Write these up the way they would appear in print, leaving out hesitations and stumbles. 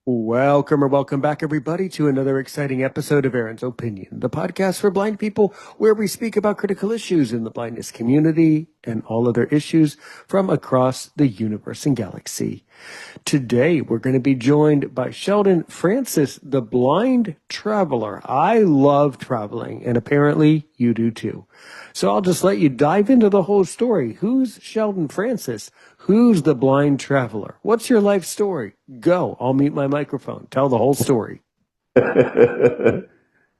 Welcome or welcome back, everybody, to another exciting episode of Aaron's Opinion, the podcast for blind people, where we speak about critical issues in the blindness community and all other issues from across the universe and galaxy. Today, we're going to be joined by Sheldon Francis, the Blind Traveller. I love traveling, and apparently you do too. So I'll just let you dive into the whole story. Who's Sheldon Francis? Who's the Blind Traveller? What's your life story? Go. I'll mute my microphone. Tell the whole story. Thank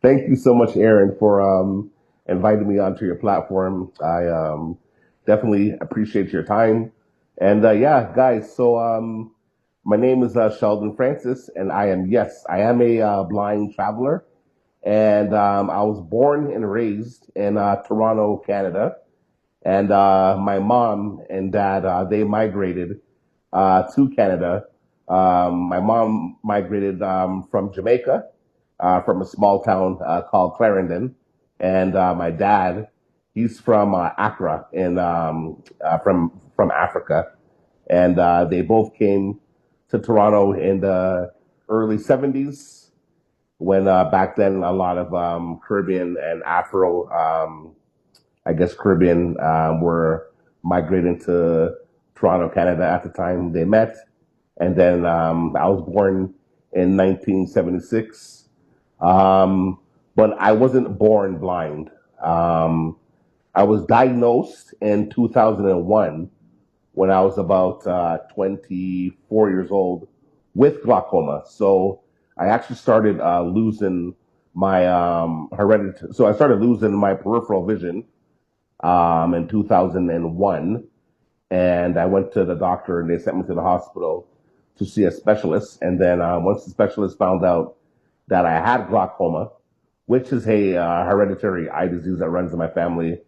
you so much, Aaron, for inviting me onto your platform. I definitely appreciate your time. And yeah, guys, so my name is Sheldon Francis, and I am a blind traveler. And I was born and raised in Toronto, Canada. And my mom and dad, they migrated to Canada. My mom migrated from Jamaica, from a small town called Clarendon, and my dad, he's from Accra, from Africa, and they both came to Toronto in the early '70s when back then a lot of Caribbean and Afro, I guess Caribbean, were migrating to Toronto, Canada at the time they met. And then I was born in 1976. But I wasn't born blind. Um, I was diagnosed in 2001 when I was about 24 years old with glaucoma. So I actually started losing my hereditary. So I started losing my peripheral vision in 2001, and I went to the doctor, and they sent me to the hospital to see a specialist. And then once the specialist found out that I had glaucoma, which is a hereditary eye disease that runs in my family,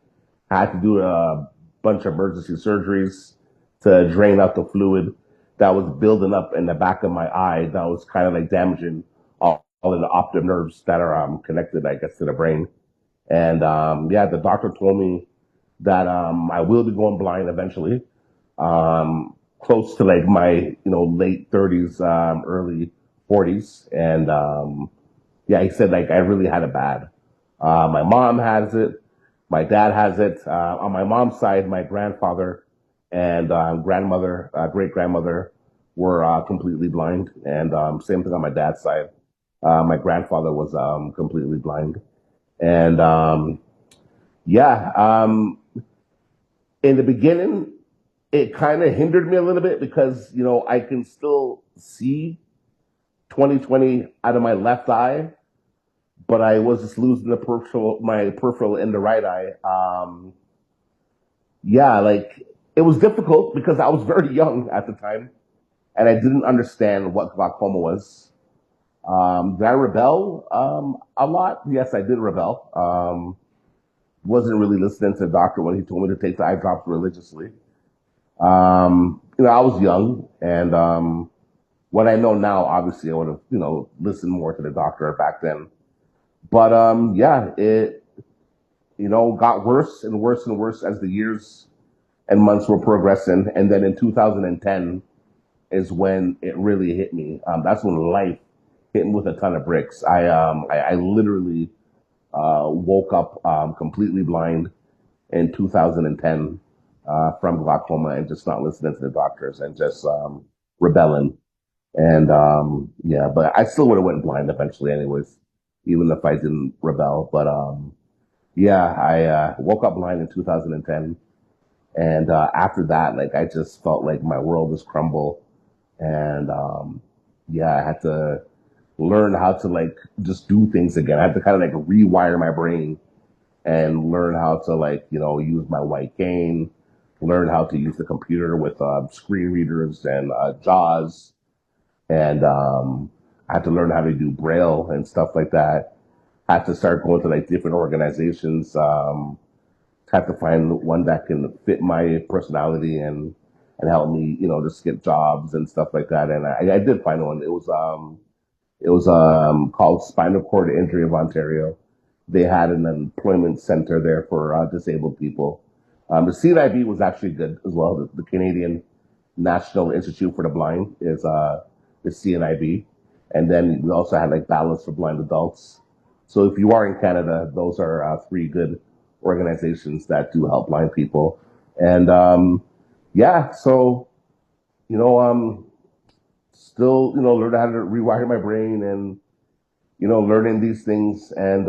I had to do a bunch of emergency surgeries to drain out the fluid that was building up in the back of my eye that was kind of like damaging all of the optic nerves that are connected, I guess, to the brain. And yeah, the doctor told me that I will be going blind eventually, close to like my late 30s, early 40s, and yeah, he said like I really had it bad. My mom has it, my dad has it. On my mom's side, my grandfather and grandmother, great grandmother, were completely blind, and same thing on my dad's side. My grandfather was completely blind, and yeah. In the beginning, it kind of hindered me a little bit because, I can still see 20/20 out of my left eye, but I was just losing my peripheral in the right eye. Yeah, like it was difficult because I was very young at the time and I didn't understand what glaucoma was. Did I rebel a lot? Yes, I did rebel. Wasn't really listening to the doctor when he told me to take the eye drops religiously. I was young, and what I know now, obviously, I would have, listened more to the doctor back then. But yeah, it, got worse and worse and worse as the years and months were progressing. And then in 2010 is when it really hit me. That's when life hit me with a ton of bricks. I literally woke up completely blind in 2010 from glaucoma and just not listening to the doctors and just rebelling. And yeah, but I still would have went blind eventually, anyways, even if I didn't rebel. But yeah, I woke up blind in 2010, and after that, like I just felt like my world was crumble, and yeah, I had to learn how to like just do things again. I had to kind of like rewire my brain and learn how to like, use my white cane, learn how to use the computer with screen readers and JAWS. And I had to learn how to do Braille and stuff like that. I had to start going to like different organizations. Had to find one that can fit my personality and help me, just get jobs and stuff like that. And I did find one. It was called Spinal Cord Injury of Ontario. They had an employment center there for disabled people. The CNIB was actually good as well. The Canadian National Institute for the Blind is the CNIB, And then we also had like Balance for Blind Adults. So if you are in Canada, those are three good organizations that do help blind people. And yeah, so you know, still learn how to rewire my brain and learning these things. And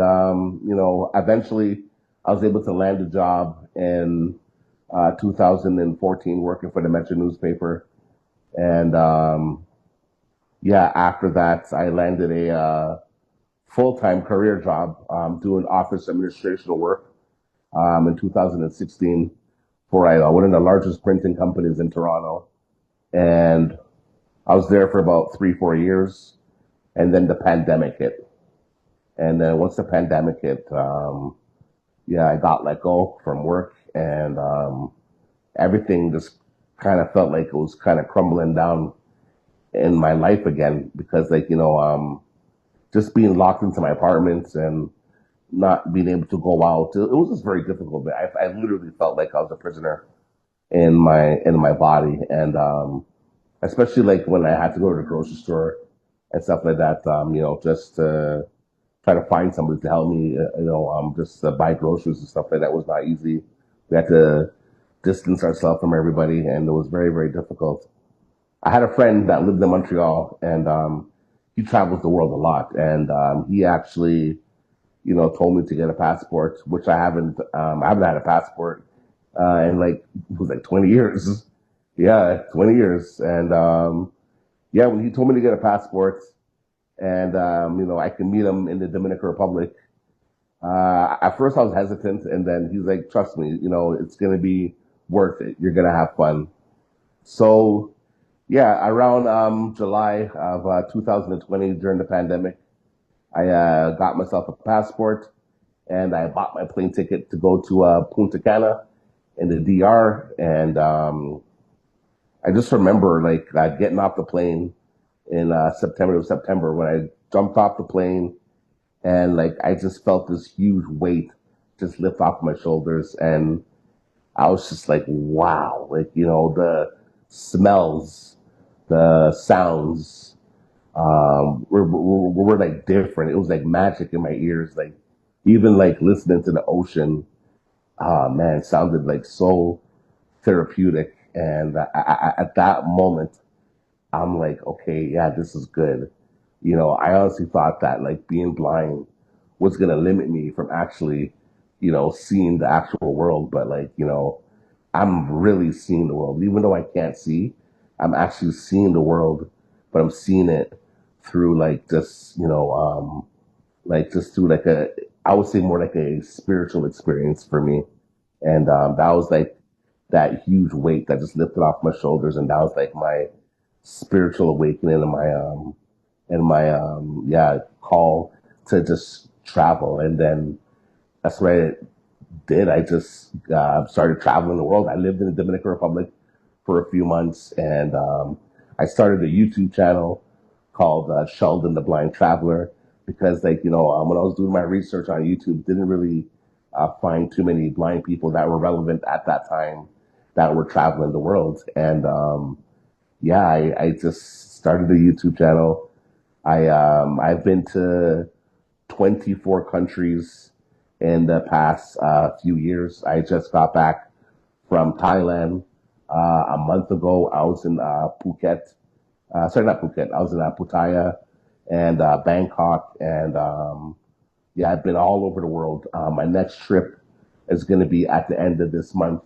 eventually I was able to land a job in 2014 working for the Metro newspaper. And yeah, after that, I landed a full-time career job doing office administrative work in 2016 for one of the largest printing companies in Toronto. And I was there for about 3-4 years, and then the pandemic hit. And then once the pandemic hit, yeah, I got let go from work, and everything just kind of felt like it was kind of crumbling down in my life again, because just being locked into my apartment and not being able to go out, it was just very difficult. I literally felt like I was a prisoner in my body, and especially like when I had to go to the grocery store and stuff like that. Just to try to find somebody to help me, just buy groceries and stuff like that was not easy. We had to distance ourselves from everybody, and it was very, very difficult. I had a friend that lived in Montreal, and he travels the world a lot, and he actually, told me to get a passport, which I haven't. I haven't had a passport in like it was like 20 years. Yeah, 20 years, and yeah, when he told me to get a passport, and I can meet him in the Dominican Republic. At first, I was hesitant, and then he's like, "Trust me, it's gonna be worth it. You're gonna have fun." So yeah, around July of 2020, during the pandemic, I got myself a passport, and I bought my plane ticket to go to Punta Cana in the DR. And I just remember like getting off the plane in September. It was September when I jumped off the plane, and like I just felt this huge weight just lift off my shoulders, and I was just like, wow, like the smells, the sounds, were like different. It was like magic in my ears. Like even like listening to the ocean, man, it sounded like so therapeutic. And at that moment, I'm like, okay, yeah, this is good. I honestly thought that like being blind was going to limit me from actually, seeing the actual world. But like, I'm really seeing the world. Even though I can't see, I'm actually seeing the world, but I'm seeing it through like just, like just through like I would say more like a spiritual experience for me. And that was like that huge weight that just lifted off my shoulders. And that was like my spiritual awakening and my yeah, call to just travel. And then that's what I did. I just started traveling the world. I lived in the Dominican Republic for a few months, and I started a YouTube channel called Sheldon the Blind Traveller, because like when I was doing my research on YouTube, didn't really find too many blind people that were relevant at that time that were traveling the world. And yeah, I just started a YouTube channel. I've been to 24 countries in the past few years. I just got back from Thailand a month ago. I was in Phuket. Sorry, not Phuket. I was in Pattaya and Bangkok. And yeah, I've been all over the world. My next trip is going to be at the end of this month.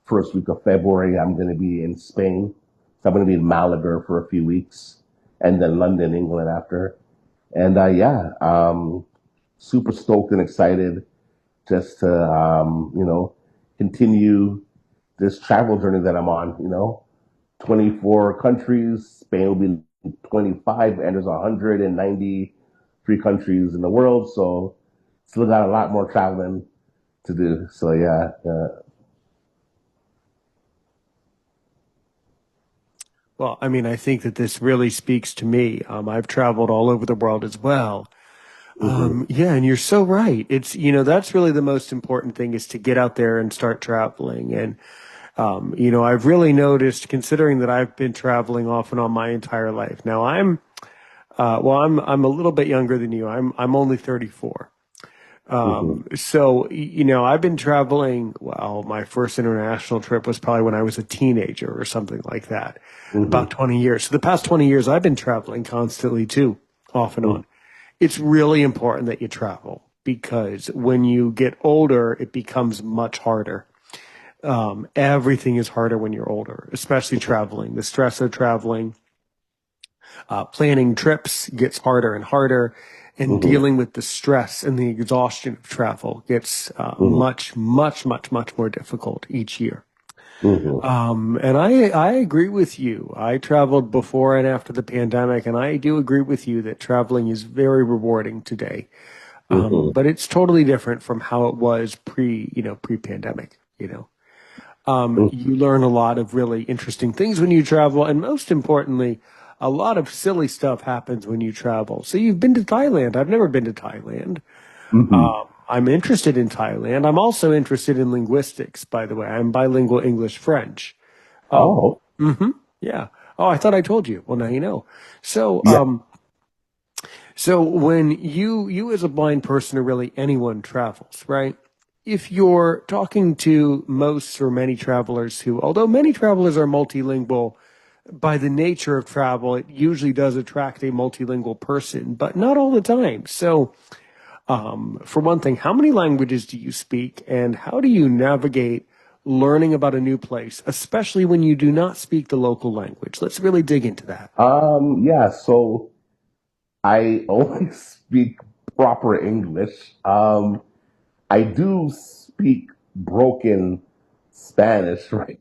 First week of February, I'm going to be in Spain. So I'm going to be in Malaga for a few weeks, and then London, England after. And yeah, super stoked and excited just to, continue this travel journey that I'm on, 24 countries. Spain will be 25, and there's 193 countries in the world. So still got a lot more traveling to do. So yeah. Well, I mean, I think that this really speaks to me. I've traveled all over the world as well. Hmm. Yeah, and you're so right. It's, that's really the most important thing, is to get out there and start traveling. And, I've really noticed, considering that I've been traveling off and on my entire life. Now, I'm Well, I'm a little bit younger than you. I'm only 34. Mm-hmm. So, I've been traveling. Well, my first international trip was probably when I was a teenager or something like that, about Mm-hmm. 20 years. So the past 20 years, I've been traveling constantly too, off and on. It's really important that you travel because when you get older, it becomes much harder. Everything is harder when you're older, especially traveling. The stress of traveling, planning trips gets harder and harder, and Mm-hmm. dealing with the stress and the exhaustion of travel gets Mm-hmm. much, much, much, much more difficult each year. Mm-hmm. And I agree with you. I traveled before and after the pandemic, and I do agree with you that traveling is very rewarding today. Mm-hmm. But it's totally different from how it was pre-pandemic, You learn a lot of really interesting things when you travel, and most importantly, a lot of silly stuff happens when you travel. So you've been to Thailand. I've never been to Thailand. Mm-hmm. I'm interested in Thailand. I'm also interested in linguistics, by the way. I'm bilingual English French. Um, Oh, yeah. Oh, I thought I told you. Well, now you know. So, yeah. so when you as a blind person or really anyone travels, right? If you're talking to most or many travelers who, although many travelers are multilingual, by the nature of travel, it usually does attract a multilingual person, but not all the time. So, for one thing, how many languages do you speak and how do you navigate learning about a new place, especially when you do not speak the local language? Let's really dig into that. Yeah. So I only speak proper English. I do speak broken Spanish, right?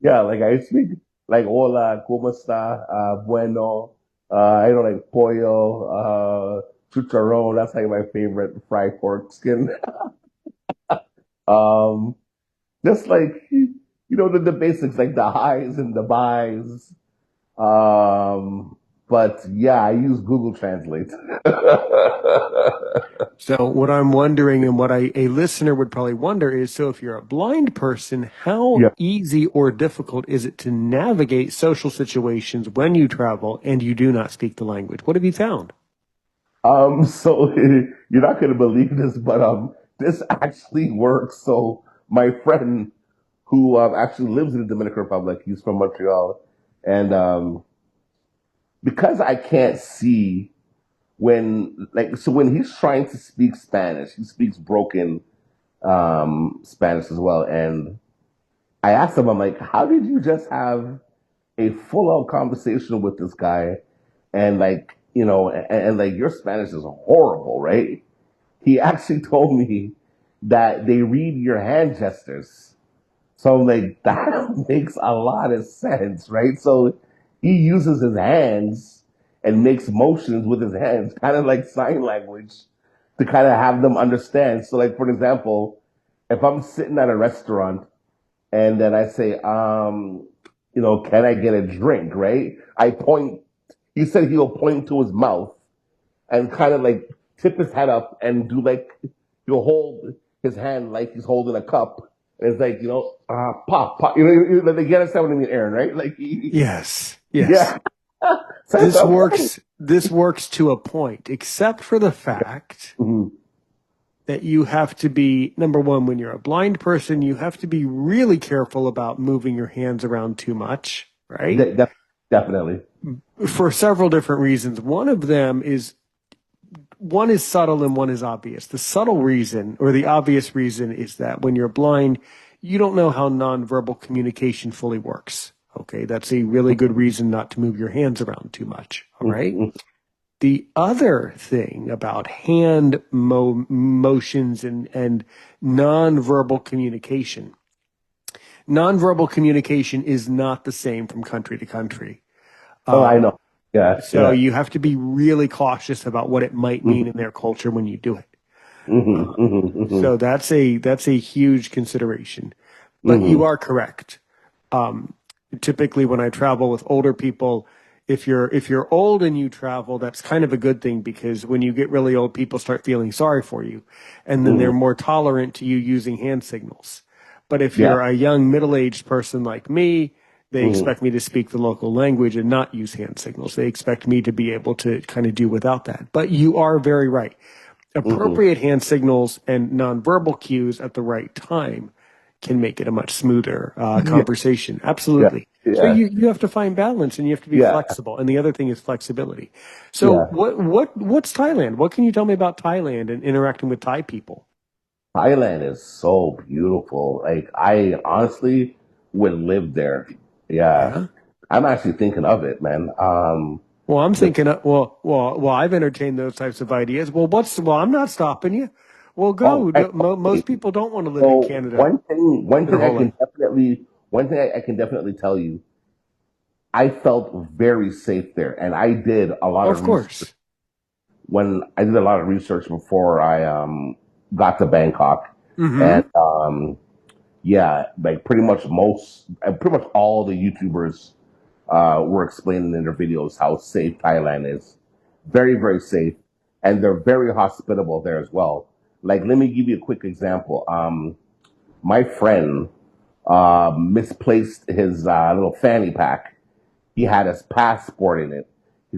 Yeah, like I speak like hola, ¿cómo está? Bueno. I don't like pollo, chicharrón. That's like my favorite fried pork skin. Um, just like the basics, like the highs and the buys. But yeah, I use Google Translate. So what I'm wondering and what a listener would probably wonder is, so if you're a blind person, how Yeah. easy or difficult is it to navigate social situations when you travel and you do not speak the language? What have you found? So you're not gonna believe this, but this actually works. So my friend who actually lives in the Dominican Republic, he's from Montreal, and because I can't see when he's trying to speak Spanish, he speaks broken Spanish as well. And I asked him, I'm like, how did you just have a full out conversation with this guy? And like, and like your Spanish is horrible, right? He actually told me that they read your hand gestures. So I'm like, that makes a lot of sense, right? So he uses his hands and makes motions with his hands, kind of like sign language, to kind of have them understand. So, like, for example, if I'm sitting at a restaurant and then I say, can I get a drink, right? I point, he said he'll point to his mouth and kind of like tip his head up and do like, he'll hold his hand like he's holding a cup. And it's like, pop, pop. They get us out in the air, right? Like, Yes, yes. yeah. So I thought, what? This works to a point, except for the fact Mhm. that you have to be, number one, when you're a blind person, you have to be really careful about moving your hands around too much, right? De- de- Definitely. For several different reasons. One is subtle and one is obvious. The subtle reason or the obvious reason is that when you're blind, you don't know how nonverbal communication fully works. Okay, that's a really good reason not to move your hands around too much. All right. Mhm. The other thing about motions and nonverbal communication is not the same from country to country. Oh, I Um, know. Yeah, so yeah. you have to be really cautious about what it might mean hmm in their culture when you do it. hmm hmm hmm So that's a huge consideration. But you hmm are correct. Typically, when I travel with older people, if you're old and you travel, that's kind of a good thing because when you get really old, people start feeling sorry for you, and then hmm they're more tolerant to you using hand signals. But if Yeah. you're a young middle-aged person like me, They Mm-hmm. expect me to speak the local language and not use hand signals. They expect me to be able to kind of do without that. But you are very right. Mm-hmm. Appropriate hand signals and nonverbal cues at the right time can make it a much smoother Yeah, conversation. yeah, Absolutely. So yeah, you have to find balance and you have to be yeah, flexible. And the other thing is flexibility. So yeah. what's Thailand? What can you tell me about Thailand and interacting with Thai people? Thailand is so beautiful. Like I honestly would live there. Yeah. Yeah. I'm actually thinking of it, man. Well, I'm The thinking, I've entertained those types of ideas. I'm not stopping you. Well, oh, go. okay. Most people don't want to live in So Canada one their thing I whole can life. definitely, one thing I can definitely tell you, I felt very safe there, and I did a lot Of of research course. when I did a lot of research before I got to Bangkok, and Mm-hmm. yeah, like pretty much all the YouTubers were explaining in their videos how safe Thailand is. Very, very safe. And they're very hospitable there as well. Like, let me give you a quick example. My friend misplaced his little fanny pack. He had his passport in it.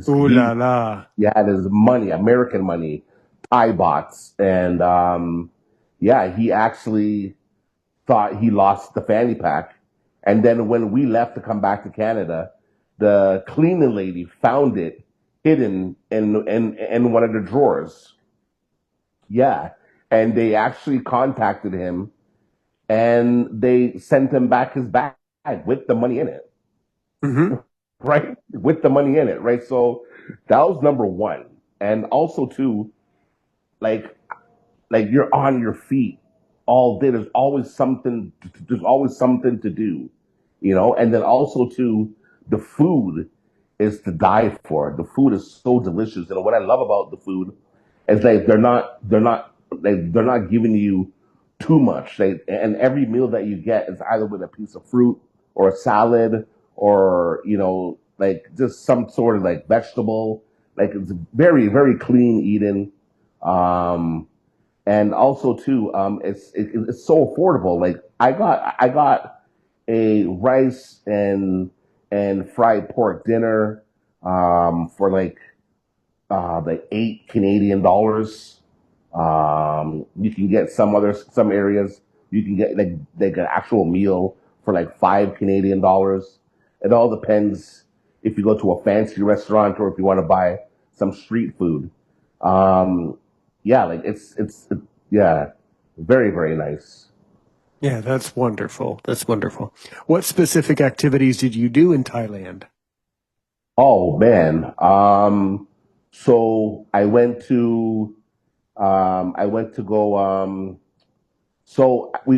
Ooh la la. He had his money, American money, Thai bots. And yeah, he actually thought he lost the fanny pack. And then when we left to come back to Canada, the cleaning lady found it hidden in one of the drawers. Yeah. And they actually contacted him and they sent him back his bag with the money in it, Mm-hmm. right? With the money in it, right? So that was number one. And also too, like you're on your feet all day. There's always something to do, you know. And then also too, the food is to die for. The food is so delicious, and what I love about the food is like they're not giving you too much. And every meal that you get is either with a piece of fruit or a salad or like just some sort of like vegetable. Like it's very very clean eating. Um, and also too, it's so affordable. Like I got a rice and fried pork dinner for like $8 Canadian. You can get some areas you can get like an actual meal for like $5 Canadian. It all depends if you go to a fancy restaurant or if you want to buy some street food. Um, yeah, like yeah, very very nice. Yeah, that's wonderful. That's wonderful. What specific activities did you do in Thailand? Oh man, so I went to go. So me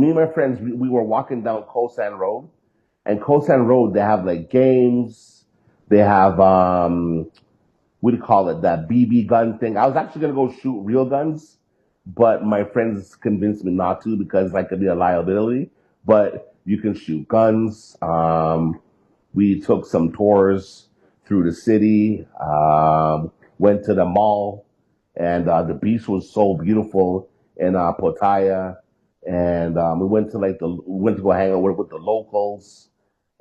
and my friends, we were walking down Kosan Road, and Kosan Road they have like games. They have what do you call it? That BB gun thing. I was actually gonna go shoot real guns, but my friends convinced me not to because that could be a liability. But you can shoot guns. We took some tours through the city. Went to the mall, and the beach was so beautiful in Pattaya. And we went to go hang out with the locals.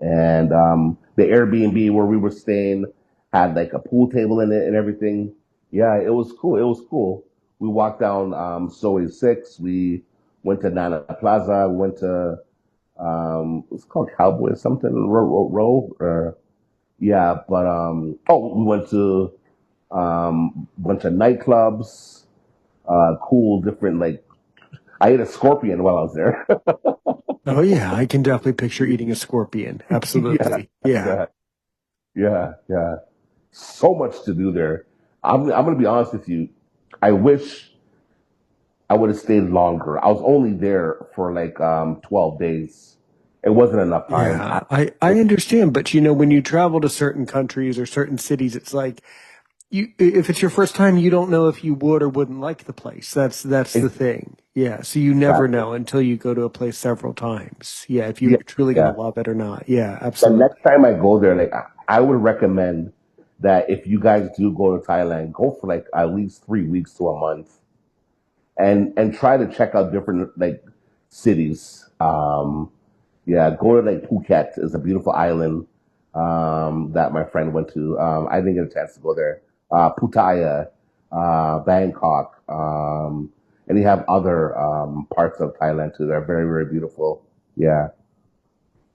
And the Airbnb where we were staying had like a pool table in it and everything. Yeah, it was cool. It was cool. We walked down Soe 6. We went to Nana Plaza. We went to it's called Cowboy something row. Yeah, but we went to bunch of nightclubs. Cool, different like I ate a scorpion while I was there. Oh yeah, I can definitely picture eating a scorpion. Yeah, Absolutely. Yeah. yeah, yeah. So much to do there. I'm gonna be honest with you. I wish I would have stayed longer. I was only there for like 12 days. It wasn't enough time. Yeah, I understand, but when you travel to certain countries or certain cities, it's like if it's your first time, you don't know if you would or wouldn't like the place. That's the thing. Yeah, so you never Exactly. know until you go to a place several times. Yeah, if you're Yeah, truly going yeah. to love it or not. Yeah, The absolutely. next time I go there, like I would recommend that if you guys do go to Thailand, go for like at least 3 weeks to a month, and try to check out different like cities. Yeah, go to like Phuket is a beautiful island that my friend went to. I didn't get a chance to go there. Pattaya, Bangkok, and you have other parts of Thailand too. They're very, very beautiful. Yeah,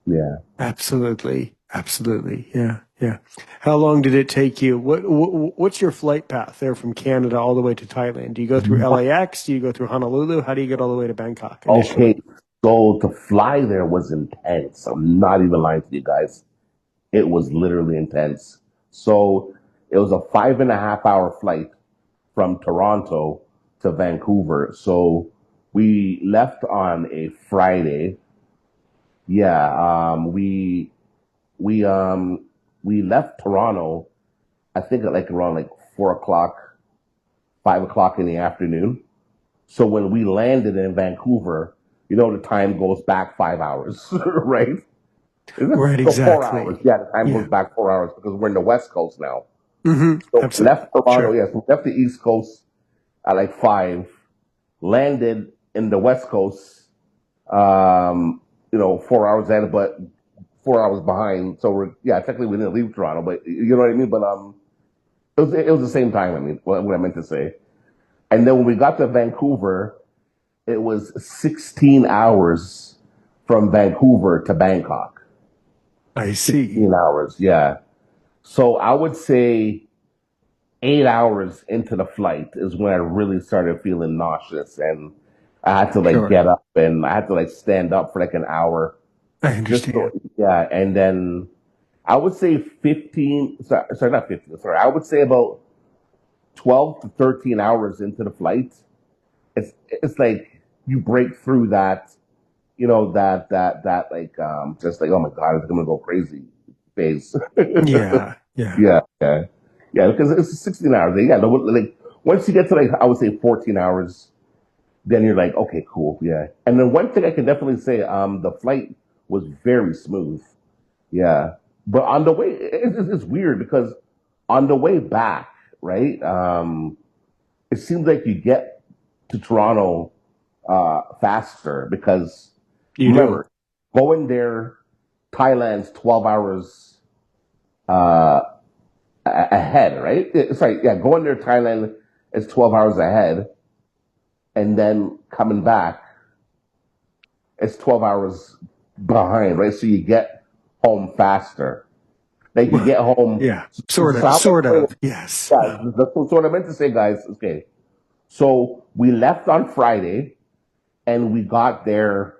yeah. Absolutely. Absolutely. Yeah. Yeah. How long did it take you? What's your flight path there from Canada all the way to Thailand? Do you go through LAX? Do you go through Honolulu? How do you get all the way to Bangkok initially? Okay, so to fly there was intense. I'm not even lying to you guys. It was literally intense. So it was a 5.5 hour flight from Toronto to Vancouver. So we left on a Friday. Yeah, we left Toronto. I think at like around like 4 o'clock, 5 o'clock in the afternoon. So when we landed in Vancouver, the time goes back 5 hours, right? Right. So 4 hours. Exactly. Yeah, the time goes Yeah. back 4 hours because we're in the West Coast now. So we Absolutely. left Toronto. Sure. Yes, we left the East Coast at like 5, landed in the West Coast, 4 hours in, but 4 hours behind. So technically we didn't leave Toronto, but you know what I mean? But it was the same time. I mean, what I meant to say. And then when we got to Vancouver, it was 16 hours from Vancouver to Bangkok. I see. 16 hours, yeah. So I would say 8 hours into the flight is when I really started feeling nauseous, and I had to like Sure. get up and I had to like stand up for like an hour. I Just so, understand. yeah, and then I would say 15. Sorry, not 15. Sorry, I would say about 12 to 13 hours into the flight. It's like you break through that, that like just like, oh my god, I'm gonna go crazy phase. Yeah. Yeah. Yeah, yeah, yeah. Because it's 16 hours. Yeah, like once you get to like I would say 14 hours, then you're like, okay, cool, yeah. And then one thing I can definitely say, the flight was very smooth. Yeah, but on the way, it's weird because on the way back, right? It seems like you get to Toronto faster because You do. remember going there, Thailand's 12 hours uh, ahead, right? Sorry, yeah, going there, Thailand is 12 hours ahead, and then coming back, it's 12 hours behind, right? So you get home faster. Like you Well, get home. yeah. So Sort of. how Sort about, of. Yes. yeah, that's what I meant to say, guys. Okay. So we left on Friday and we got there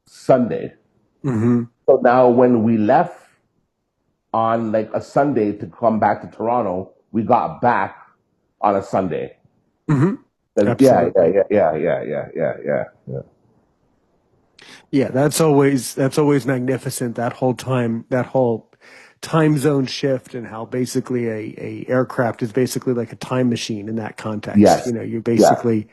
Sunday. hmm So now when we left on like a Sunday to come back to Toronto, we got back on a Sunday. hmm Yeah, yeah, Absolutely. yeah, yeah, yeah, yeah, yeah, yeah, yeah. Yeah, that's always magnificent. That whole time zone shift and how basically a aircraft is basically like a time machine in that context. Yes, You're yes. basically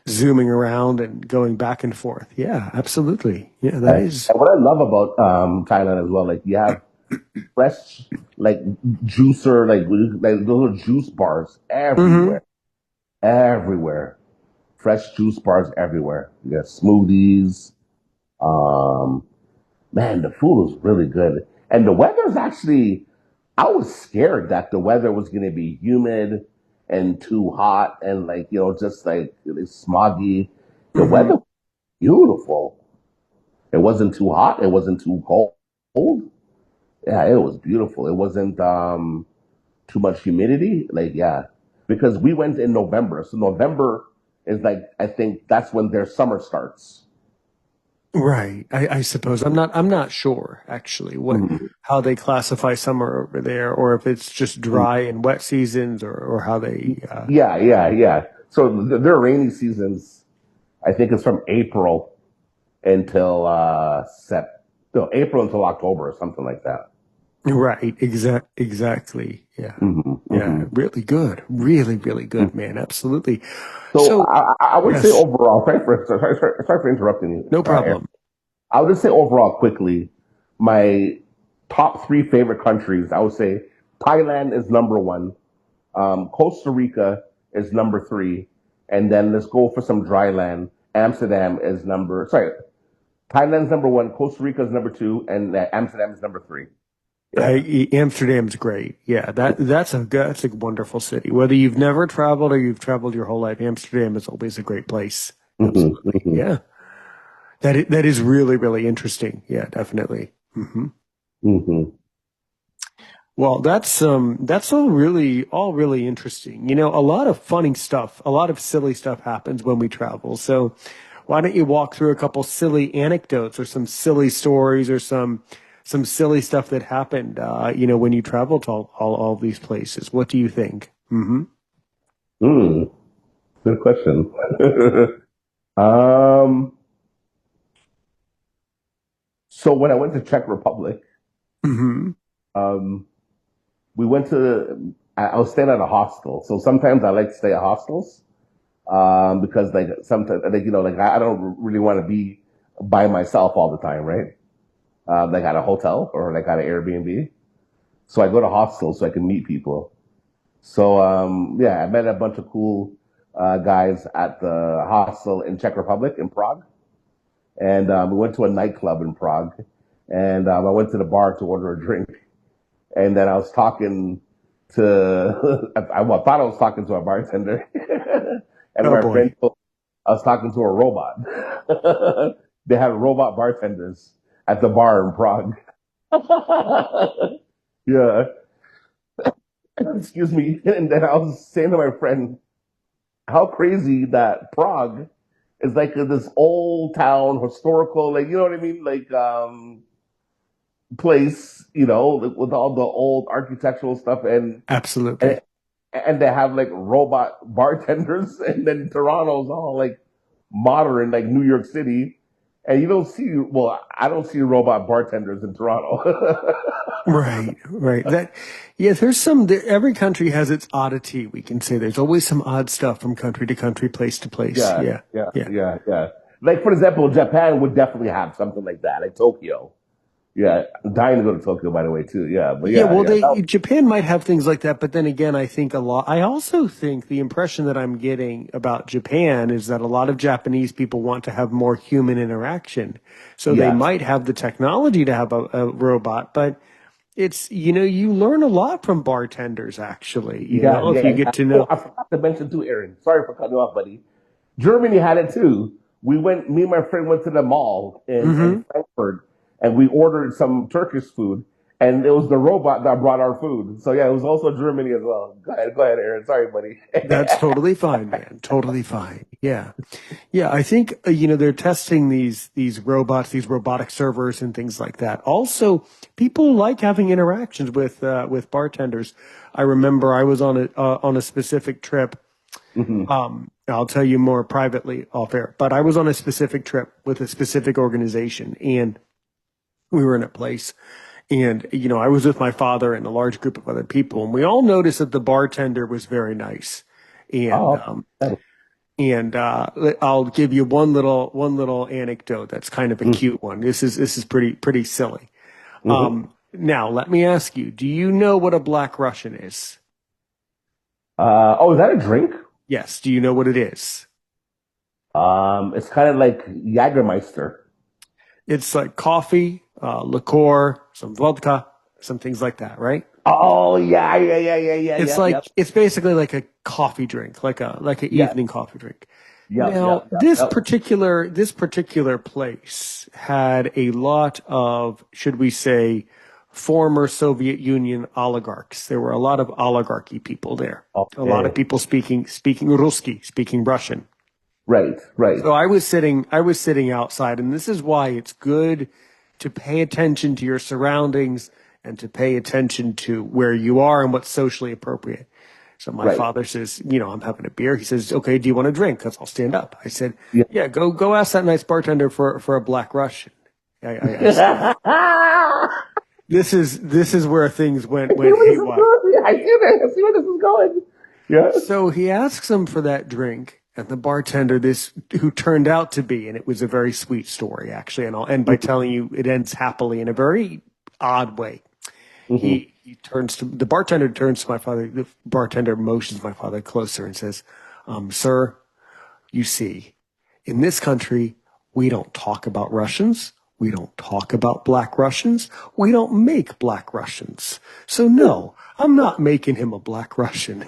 zooming around and going back and forth. Yeah, absolutely. Yeah, that And is. what I love about Thailand as well, like you have fresh, like juicer, like little juice bars hmm everywhere, everywhere. Fresh juice bars everywhere. Yeah, smoothies. Um, Man, the food was really good, and the weather's actually. I was scared that the weather was going to be humid and too hot and like just like smoggy. The weather hmm was beautiful. It wasn't too hot. It wasn't too cold. Yeah, it was beautiful. It wasn't too much humidity. Like yeah, because we went in November, so November is like I think that's when their summer starts. Right. I suppose I'm not sure actually what Mhm. how they classify summer over there, or if it's just dry and wet seasons, or how they. Yeah, yeah, yeah. So their rainy seasons, I think, is from April until April until October or something like that. Right. Exactly. Yeah. Hmm, Yeah. hmm. Really good. Really, really good, man. Absolutely. So So, I would say yes, overall, sorry for interrupting you, no Aaron. problem. I would just say overall quickly, my top three favorite countries, I would say Thailand is number one, Costa Rica is number three, and then let's go for some dry land. Amsterdam is Thailand's number one, Costa Rica's number two, and Amsterdam's number three. Yeah. Amsterdam's great. Yeah, that's a wonderful city. Whether you've never traveled or you've traveled your whole life, Amsterdam is always a great place. Absolutely. Mm-hmm. Yeah. That is really, really interesting. Yeah, definitely. Mm-hmm. Mm-hmm. Well, that's all really interesting. You know, a lot of funny stuff, a lot of silly stuff happens when we travel. So why don't you walk through a couple silly anecdotes or some silly stories or some silly stuff that happened, when you travel to all these places? What do you think? Mm-hmm. Good question. um, so when I went to Czech Republic, Mm-hmm. um, we went to, I was staying at a hostel. So sometimes I like to stay at hostels, because like sometimes, like, like I don't really want to be by myself all the time, right? Like at a hotel or like at an Airbnb. So I go to hostels so I can meet people. So, yeah, I met a bunch of cool, guys at the hostel in Czech Republic in Prague. And, we went to a nightclub in Prague, and, I went to the bar to order a drink. And then I was talking to, I thought I was talking to a bartender. And Oh my friend boy. told me I was talking to a robot. They had robot bartenders at the bar in Prague. Yeah. Excuse me. And then I was saying to my friend, how crazy that Prague is like this old town, historical, like, you know what I mean? Like, place, with all the old architectural stuff, and Absolutely. and they have like robot bartenders, and then Toronto's all like modern, like New York City, and you don't see, well, I don't see robot bartenders in Toronto. Right, right. Yeah, every country has its oddity, we can say. There's always some odd stuff from country to country, place to place. Yeah, Yeah, yeah, yeah. yeah, yeah. Like for example, Japan would definitely have something like that, like Tokyo. Yeah, I'm dying to go to Tokyo, by the way, too. Yeah, but Yeah, yeah, well, yeah. Japan might have things like that, but then again, I also think the impression that I'm getting about Japan is that a lot of Japanese people want to have more human interaction. So they Yes. might have the technology to have a robot, but you learn a lot from bartenders, actually, Yeah, if yeah, you get yeah. to Oh, know. I forgot to mention too, Aaron. Sorry for cutting you off, buddy. Germany had it too. Me and my friend went to the mall in Hmm. Frankfurt, and we ordered some Turkish food, and it was the robot that brought our food. So yeah, it was also Germany as well. Go ahead, Aaron. Sorry, buddy. That's totally fine, man. Totally fine. Yeah. Yeah, I think they're testing these robots, these robotic servers and things like that. Also, people like having interactions with bartenders. I remember I was on a specific trip. Hmm. I'll tell you more privately off air, but I was on a specific trip with a specific organization, and we were in a place, and I was with my father and a large group of other people, and we all noticed that the bartender was very nice, and Oh, um, and I'll give you one little anecdote that's kind of a cute one. This is pretty silly. mm-hmm. Now let me ask you: do you know what a Black Russian is? Oh, is that a drink? Yes. Do you know what it is? It's kind of like Jägermeister. It's like coffee, liqueur, some vodka, some things like that, right? Oh, yeah, yeah, yeah, yeah, yeah, It's yep, like yep, it's basically like a coffee drink, like an yes, evening coffee drink. yep, Now, yep, yep, this yep. particular place had a lot of, should we say, former Soviet Union oligarchs. There were a lot of oligarchy people there. A lot of Okay, people speaking Ruski, speaking Russian. right, right, So I was sitting outside, and this is why it's good to pay attention to your surroundings and to pay attention to where you are and what's socially appropriate. So my right. father says, I'm having a beer. He says, okay, do you want a drink? Because I'll stand up. I said, Yeah. yeah, go ask that nice bartender for a Black Russian. I said, this is where things I went see where this is haywire. going. I see where this is going. Yeah. So he asks him for that drink, and the bartender, this who turned out to be, and it was a very sweet story actually, and I'll end by telling you it ends happily in a very odd way. Mm-hmm. The bartender turns to my father. The bartender motions my father closer and says, "Sir, you see, in this country, We don't talk about Russians. We don't talk about Black Russians. We don't make Black Russians. So no, I'm not making him a Black Russian.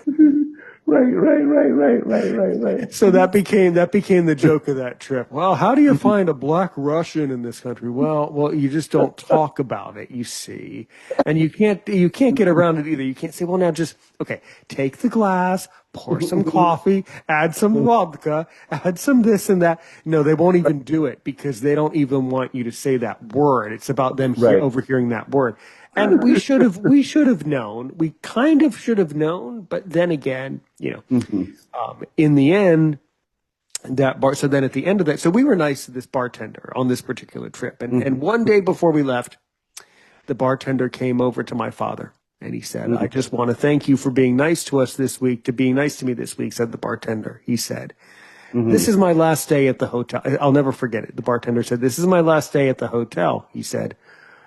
Right. So that became the joke of that trip. Well, how do you find a Black Russian in this country? Well, you just don't talk about it, you see. And you can't get around it either. You can't say, well, now just, okay, take the glass, pour some coffee, add some vodka, add some this and that. No, they won't even do it because they don't even want you to say that word. It's about them overhearing that word. And we should have known. We kind of should have known, but then again, in the end, so then at the end of that, so we were nice to this bartender on this particular trip. And one day before we left, the bartender came over to my father and he said, I just want to thank you for being nice to us this week, to being nice to me this week, said the bartender. He said, this is my last day at the hotel. I'll never forget it. The bartender said, this is my last day at the hotel. He said,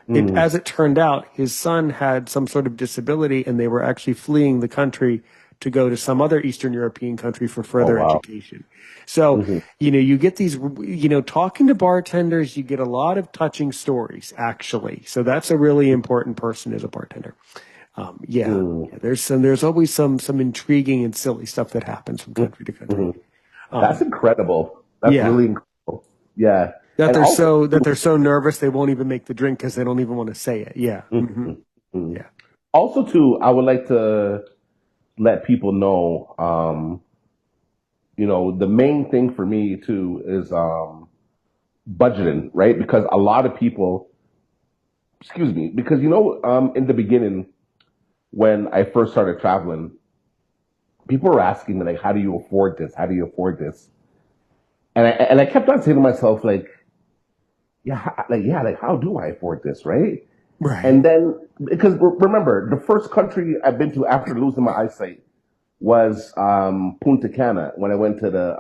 as it turned out, his son had some sort of disability and they were actually fleeing the country to go to some other Eastern European country for further education. So, you get these, talking to bartenders, you get a lot of touching stories, actually. So that's a really important person as a bartender. There's always some intriguing and silly stuff that happens from country to country. That's incredible. That's really incredible. Yeah. That they're so nervous they won't even make the drink because they don't even want to say it. Yeah. Yeah. Also, too, I would like to let people know, the main thing for me too is budgeting, right? Because a lot of people, in the beginning when I first started traveling, people were asking me like, "How do you afford this? How do you afford this?" And I kept on saying to myself like, how do I afford this, right? Right. And then, because remember, the first country I've been to after losing my eyesight was Punta Cana when I went to the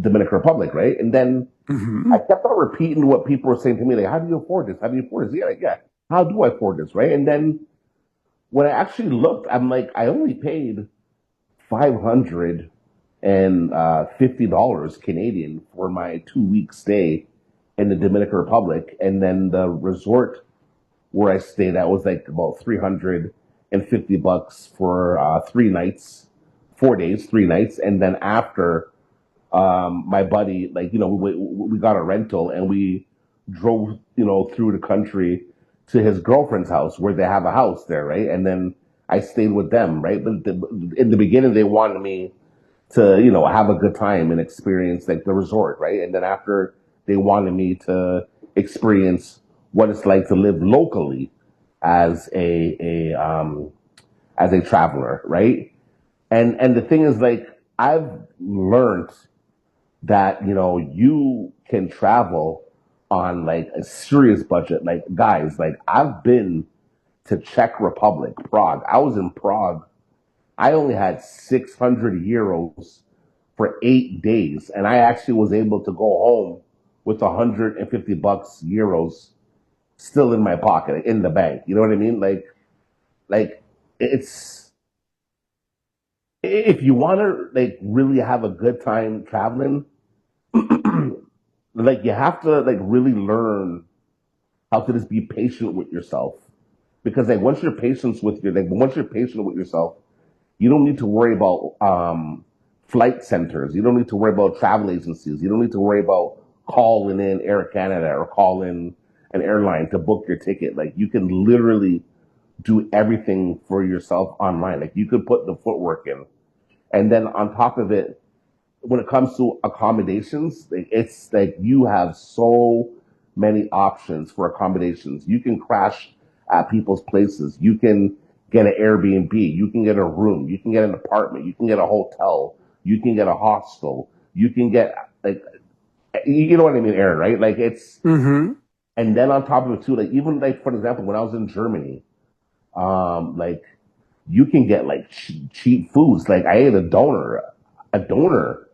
Dominican Republic, right? And then I kept on repeating what people were saying to me, like, how do you afford this? How do you afford this? How do I afford this, right? And then when I actually looked, I'm like, I only paid $550 Canadian for my 2-week stay in the Dominican Republic, and then the resort where I stayed at was like about $350 for 3 nights, 4 days, 3 nights, and then after my buddy, we got a rental and we drove, through the country to his girlfriend's house where they have a house there, right? And then I stayed with them, right? But in the beginning, they wanted me to, have a good time and experience like the resort, right? And then after, they wanted me to experience what it's like to live locally as a traveler, right? And the thing is, like, I've learned that, you can travel on like a serious budget. Like, guys, like, I've been to Czech Republic, Prague. I was in Prague. I only had 600 euros for 8 days. And I actually was able to go home with 150 bucks euros still in my pocket, in the bank. You know what I mean? Like it's, if you want to like really have a good time traveling, like you have to like really learn how to just be patient with yourself. Because like once you're patient with yourself, you don't need to worry about flight centers. You don't need to worry about travel agencies. You don't need to worry about calling in Air Canada or calling an airline to book your ticket. Like, you can literally do everything for yourself online. Like, you could put the footwork in. And then on top of it, when it comes to accommodations, like, it's like you have so many options for accommodations. You can crash at people's places. You can get an Airbnb. You can get a room. You can get an apartment. You can get a hotel. You can get a hostel. You can get, like, you know what I mean, Aaron, right? Like, it's, and then on top of it too, like, even like, for example, when I was in Germany, like, you can get like cheap foods. Like, I ate a doner. A doner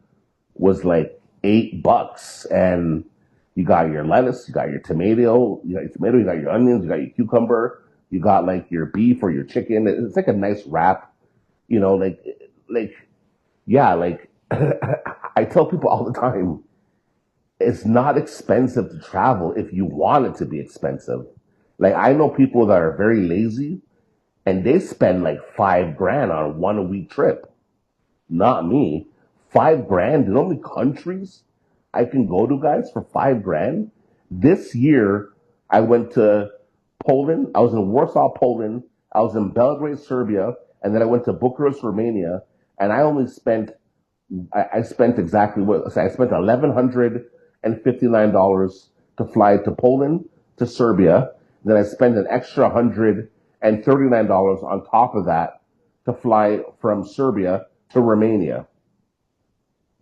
was like $8, and you got your lettuce, you got your tomato, you got your onions, you got your cucumber, you got like your beef or your chicken. It's like a nice wrap, like, yeah, like I tell people all the time, it's not expensive to travel if you want it to be expensive. Like I know people that are very lazy and they spend like 5 grand on a 1 week trip. Not me. 5 grand. You know how many countries I can go to, guys, for 5 grand? This year, I went to Poland. I was in Warsaw, Poland. I was in Belgrade, Serbia, and then I went to Bucharest, Romania. And I only spent, I spent exactly what I spent $1,159 to fly to Poland, to Serbia. Then I spent an extra $139 on top of that to fly from Serbia to Romania.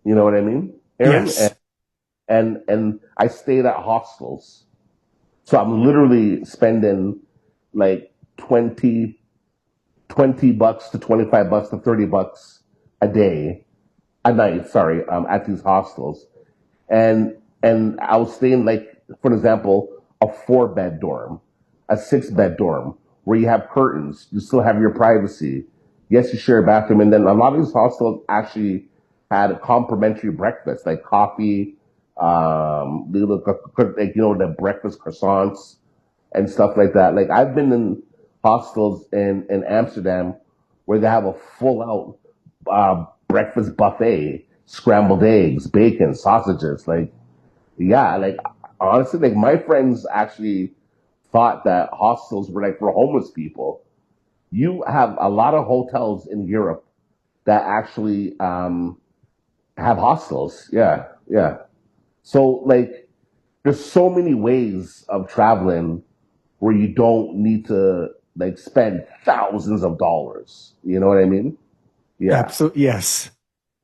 You know what I mean, Aaron? Yes. And I stayed at hostels. So I'm literally spending like 20 bucks to 25 bucks to 30 bucks a day, a night, sorry, at these hostels. And I was staying like, for example, a 4 bed dorm, a 6 bed dorm, where you have curtains, you still have your privacy. Yes, you share a bathroom, and then a lot of these hostels actually had a complimentary breakfast, like coffee, like the breakfast croissants and stuff like that. Like I've been in hostels in Amsterdam where they have a full out breakfast buffet, scrambled eggs, bacon, sausages, like yeah, like honestly, like my friends actually thought that hostels were like for homeless people. You have a lot of hotels in Europe that actually have hostels. Yeah, yeah. So like, there's so many ways of traveling where you don't need to like spend thousands of dollars. You know what I mean? Yeah. Absolutely. Yes.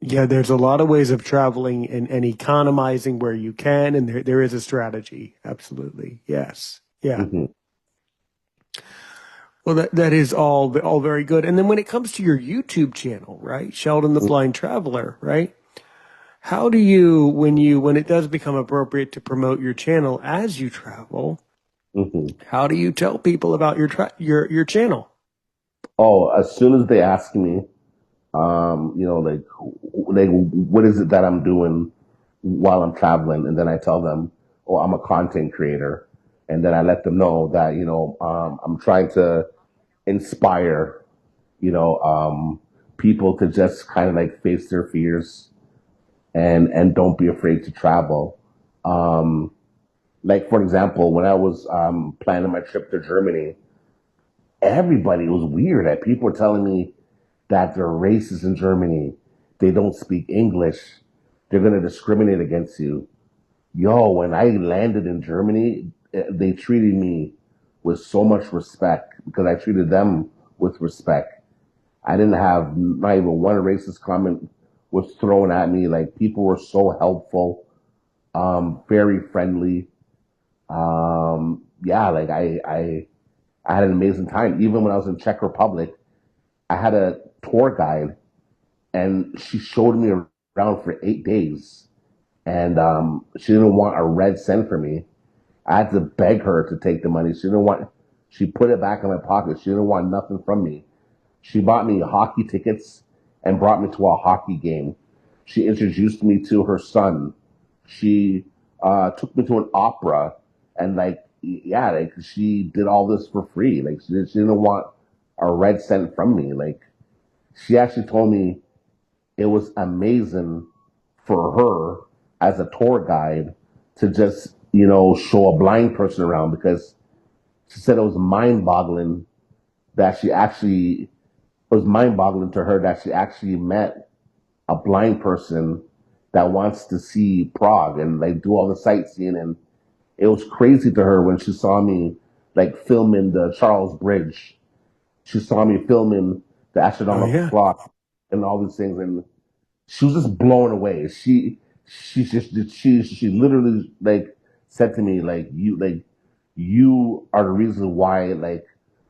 Yeah, there's a lot of ways of traveling and economizing where you can, and there is a strategy. Absolutely. Yes. Yeah. hmm Well, that is all very good. And then when it comes to your YouTube channel, right? Sheldon the Blind Traveller, right? How do you, when it does become appropriate to promote your channel as you travel, hmm how do you tell people about your channel? Oh, as soon as they ask me, like what is it that I'm doing while I'm traveling, and then I tell them, oh, I'm a content creator, and then I let them know that I'm trying to inspire people to just kind of like face their fears and don't be afraid to travel. Um, like for example, when I was planning my trip to Germany, everybody was weird. That people were telling me that they're racist in Germany. They don't speak English. They're going to discriminate against you. Yo, when I landed in Germany, they treated me with so much respect because I treated them with respect. I didn't have not even one racist comment was thrown at me. Like people were so helpful, very friendly. Yeah, like I had an amazing time. Even when I was in Czech Republic, I had a tour guide and she showed me around for 8 days. And she didn't want a red cent for me. I had to beg her to take the money. She put it back in my pocket. She didn't want nothing from me. She bought me hockey tickets and brought me to a hockey game. She introduced me to her son. She took me to an opera, and like, yeah, like she did all this for free. Like she didn't want a red cent from me. Like she actually told me it was amazing for her as a tour guide to just show a blind person around because she said it was mind-boggling that she actually it was mind-boggling to her that she actually met a blind person that wants to see Prague and like do all the sightseeing. And it was crazy to her when she saw me like filming the Charles Bridge. She saw me filming the Oh astronomical yeah. clock and all these things, and she was just blown away. She literally like said to me you are the reason why like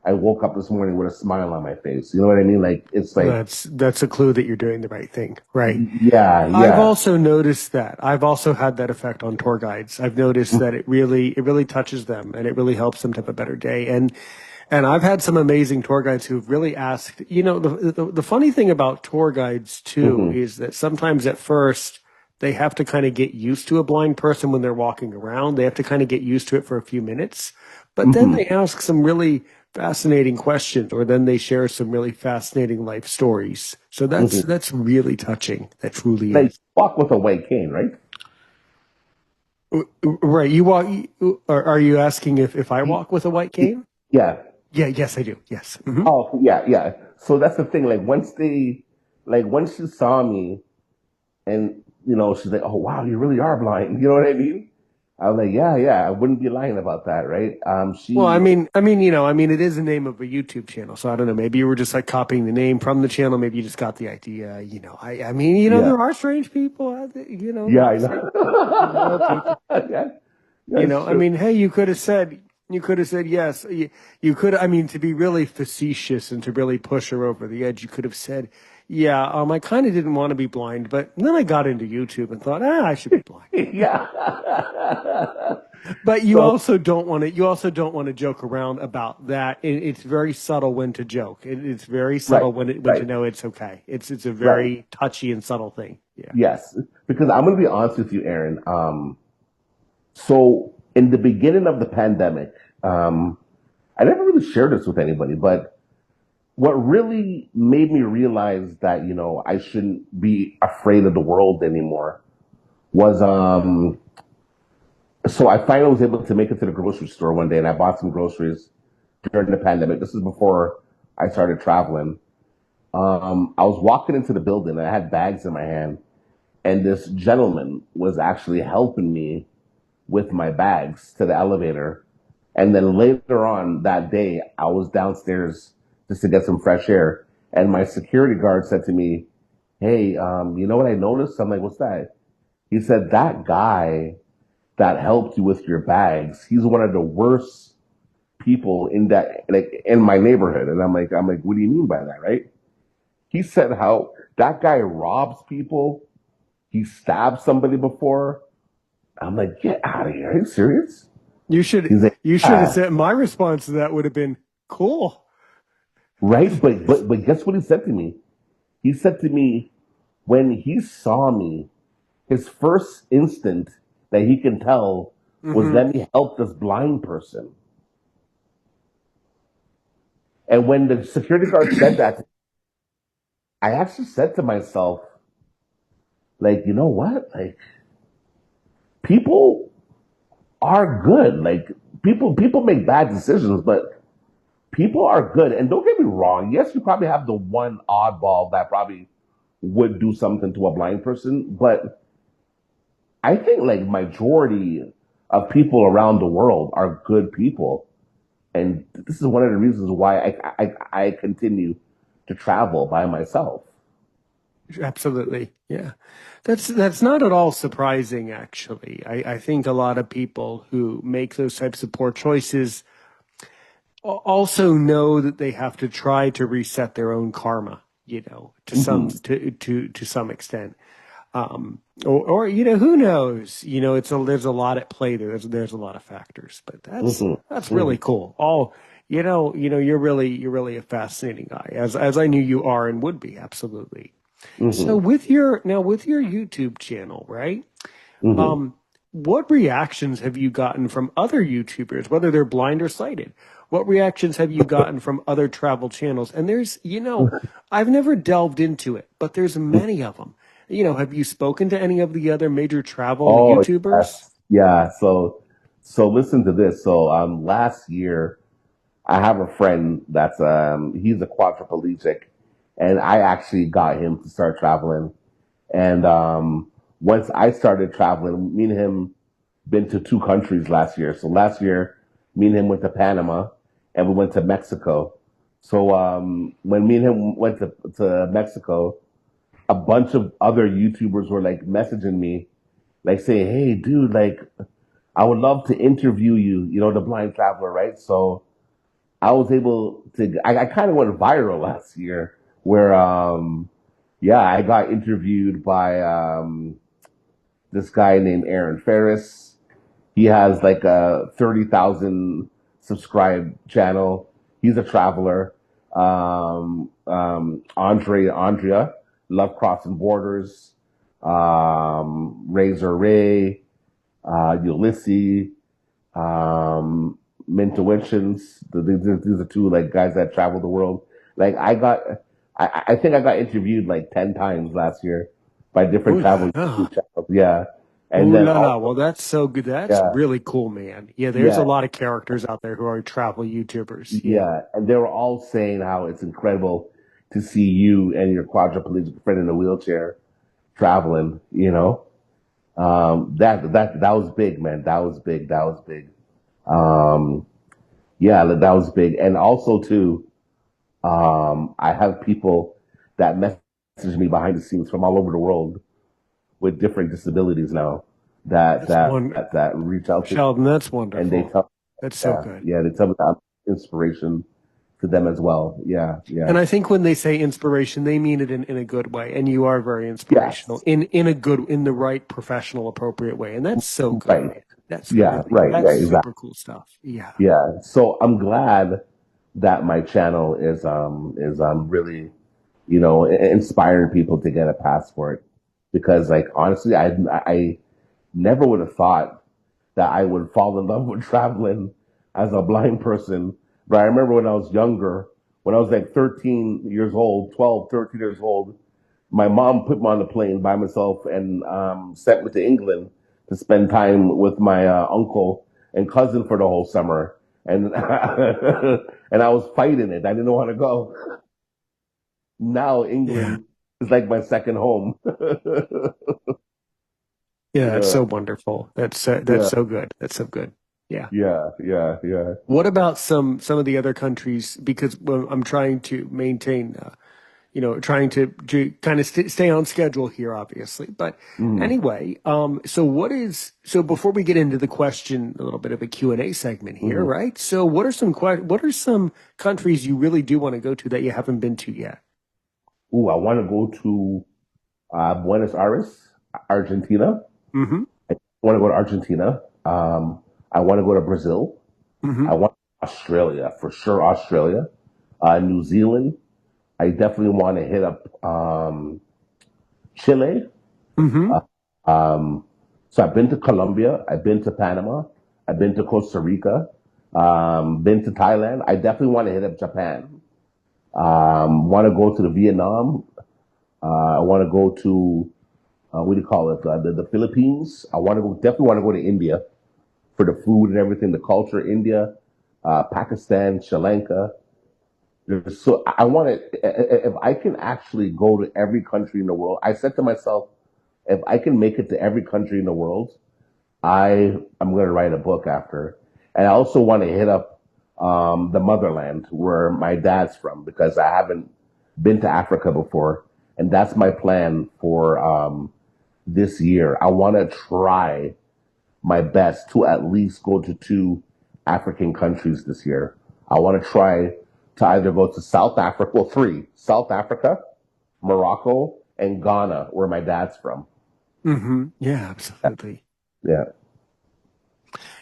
I woke up this morning with a smile on my face. You know what I mean? Like it's Well, like that's a clue that you're doing the right thing, right? yeah, I've yeah. also noticed that. I've also had that effect on tour guides. I've noticed that it really touches them and it really helps them to have a better day. And I've had some amazing tour guides who've really asked, the funny thing about tour guides too hmm is that sometimes at first they have to kind of get used to a blind person when they're walking around. They have to kind of get used to it for a few minutes. But then Hmm. they ask some really fascinating questions, or then they share some really fascinating life stories. So Hmm. that's really touching. That truly Like is. walk with a white cane, right? Right. You walk, are you asking if I Y- walk with a white cane? Yeah. Yeah, yes, I do. Yes. Hmm. Oh, yeah, yeah. So that's the thing. Like once she saw me, and she's like, "Oh wow, you really are blind." You know what I mean? I was like, "Yeah, yeah." I wouldn't be lying about that, right? Well, She, it is the name of a YouTube channel, so I don't know. Maybe you were just like copying the name from the channel. Maybe you just got the idea. yeah, There are strange people out there. There yeah, are I strange, people. know. Yeah, that's true. Hey, you could have said yes. You could, to be really facetious and to really push her over the edge, you could have said, yeah, I kind of didn't want to be blind, but then I got into YouTube and thought, I should be blind. Yeah. But So you also don't want to joke around about that. It's very subtle when to joke. It's very right, subtle when to right, know it's okay. It's a right. very touchy and subtle thing. Yeah. Yes, because I'm gonna be honest with you, Aaron. So in the beginning of the pandemic, um, I never really shared this with anybody, but what really made me realize that I shouldn't be afraid of the world anymore was so I finally was able to make it to the grocery store one day, and I bought some groceries during the pandemic. This is before I started traveling. I was walking into the building, and I had bags in my hand, and this gentleman was actually helping me with my bags to the elevator. And then later on that day, I was downstairs just to get some fresh air. And my security guard said to me, "Hey, you know what I noticed?" I'm like, "What's that?" He said, "That guy that helped you with your bags, he's one of the worst people in in my neighborhood." And I'm like, "What do you mean by that?" Right? He said how that guy robs people. He stabbed somebody before. I'm like, "Get out of here. Are you serious?" You should He's like, you should have "Yeah." said my response to that would have been cool. Right? But guess what he said to me? He said to me, when he saw me, his first instinct that he can tell was, Hmm. let me help this blind person. And when the security guard said that, I actually said to myself, like, you know what? Like, people are good. Like, people make bad decisions, but people are good. And don't get me wrong. Yes, you probably have the one oddball that probably would do something to a blind person, but I think like majority of people around the world are good people, and this is one of the reasons why I continue to travel by myself. Absolutely. Yeah. That's not at all surprising, actually. I think a lot of people who make those types of poor choices also know that they have to try to reset their own karma, Hmm. to some extent. Or who knows? There's a lot at play there. There's a lot of factors, but Hmm. that's Hmm. really cool. You're really a fascinating guy, as I knew you are and would be, absolutely. So Hmm. with your YouTube channel, right? Hmm. Um, what reactions have you gotten from other YouTubers, whether they're blind or sighted? What reactions have you gotten from other travel channels? And I've never delved into it, but there's many of them. Have you spoken to any of the other major travel Oh YouTubers? yes, yeah. So listen to this. So last year I have a friend that's he's a quadriplegic, and I actually got him to start traveling. And once I started traveling, me and him been to two countries last year. So last year, me and him went to Panama, and we went to Mexico. So when me and him went to Mexico, a bunch of other YouTubers were like messaging me, like saying, "Hey, dude, like I would love to interview you. You know, the blind traveler, right?" So I was able to. I kind of went viral last year, where yeah, I got interviewed by this guy named Aaron Ferris. He has like a 30,000 subscribed channel. He's a traveler. Andrea, Love Crossing Borders. Razor Ray, Ulysses, um, Mintuitions. These are two like guys that travel the world. Like I think I got interviewed like 10 times last year by different Ooh la travel la. YouTube channels. Yeah. And Ooh then la la. also, Well, that's so good. That's yeah, really cool, man. Yeah, there's a yeah, lot of characters out there who are travel YouTubers. Yeah. yeah. And they were all saying how it's incredible to see you and your quadriplegic friend in a wheelchair traveling, you know? That was big, man. That was big. That was big. Um, yeah, that was big. And also too, I have people that message me behind the scenes from all over the world with different disabilities now That's one that reach out to me Sheldon, that's and they wonderful. tell, That's so yeah, good. yeah, they tell me that I'm inspiration to them as well. Yeah, yeah. And I think when they say inspiration, they mean it in a good way. And you are very inspirational Yes. in the right professional, appropriate way. And that's so good, Right. man. Yeah, right, That's right, exactly. super cool stuff. Yeah. Yeah. So I'm glad that my channel is really, inspiring people to get a passport because like honestly, I never would have thought that I would fall in love with traveling as a blind person. But I remember when I was younger, when I was like 13 years old, 12, 13 years old, my mom put me on the plane by myself and sent me to England to spend time with my uncle and cousin for the whole summer. And and I was fighting it. I didn't want to go. Now Yeah. England is like my second home. Yeah. That's Yeah, so wonderful. That's yeah, so good. That's so good. Yeah. yeah, yeah, yeah. What about some of the other countries? Because well, I'm trying to maintain, trying to kind of stay on schedule here, obviously. But Mm, anyway, so before we get into the question, a little bit of a Q and A segment here, mm. right? So what are some countries you really do want to go to that you haven't been to yet? Ooh, I want to go to Buenos Aires, Argentina. Mm-hmm. I want to go to Argentina. I want to go to Brazil. I Mm-hmm. want Australia for sure. Australia, New Zealand. I definitely want to hit up Chile. Mm-hmm. Uh, um, so I've been to Colombia. I've been to Panama. I've been to Costa Rica. Been to Thailand. I definitely want to hit up Japan. Want to go to the Vietnam. I want to go to what do you call it? The Philippines. I want to go. Definitely want to go to India for the food and everything, the culture. India, Pakistan, Sri Lanka. So I want to. If I can actually go to every country in the world, I said to myself, if I can make it to every country in the world, I'm going to write a book after. And I also want to hit up the motherland where my dad's from because I haven't been to Africa before, and that's my plan for this year. I want to try my best to at least go to two African countries this year. I want to try to either go to South Africa, well, three: South Africa, Morocco, and Ghana, where my dad's from. Mm-hmm. Yeah, absolutely. Yeah.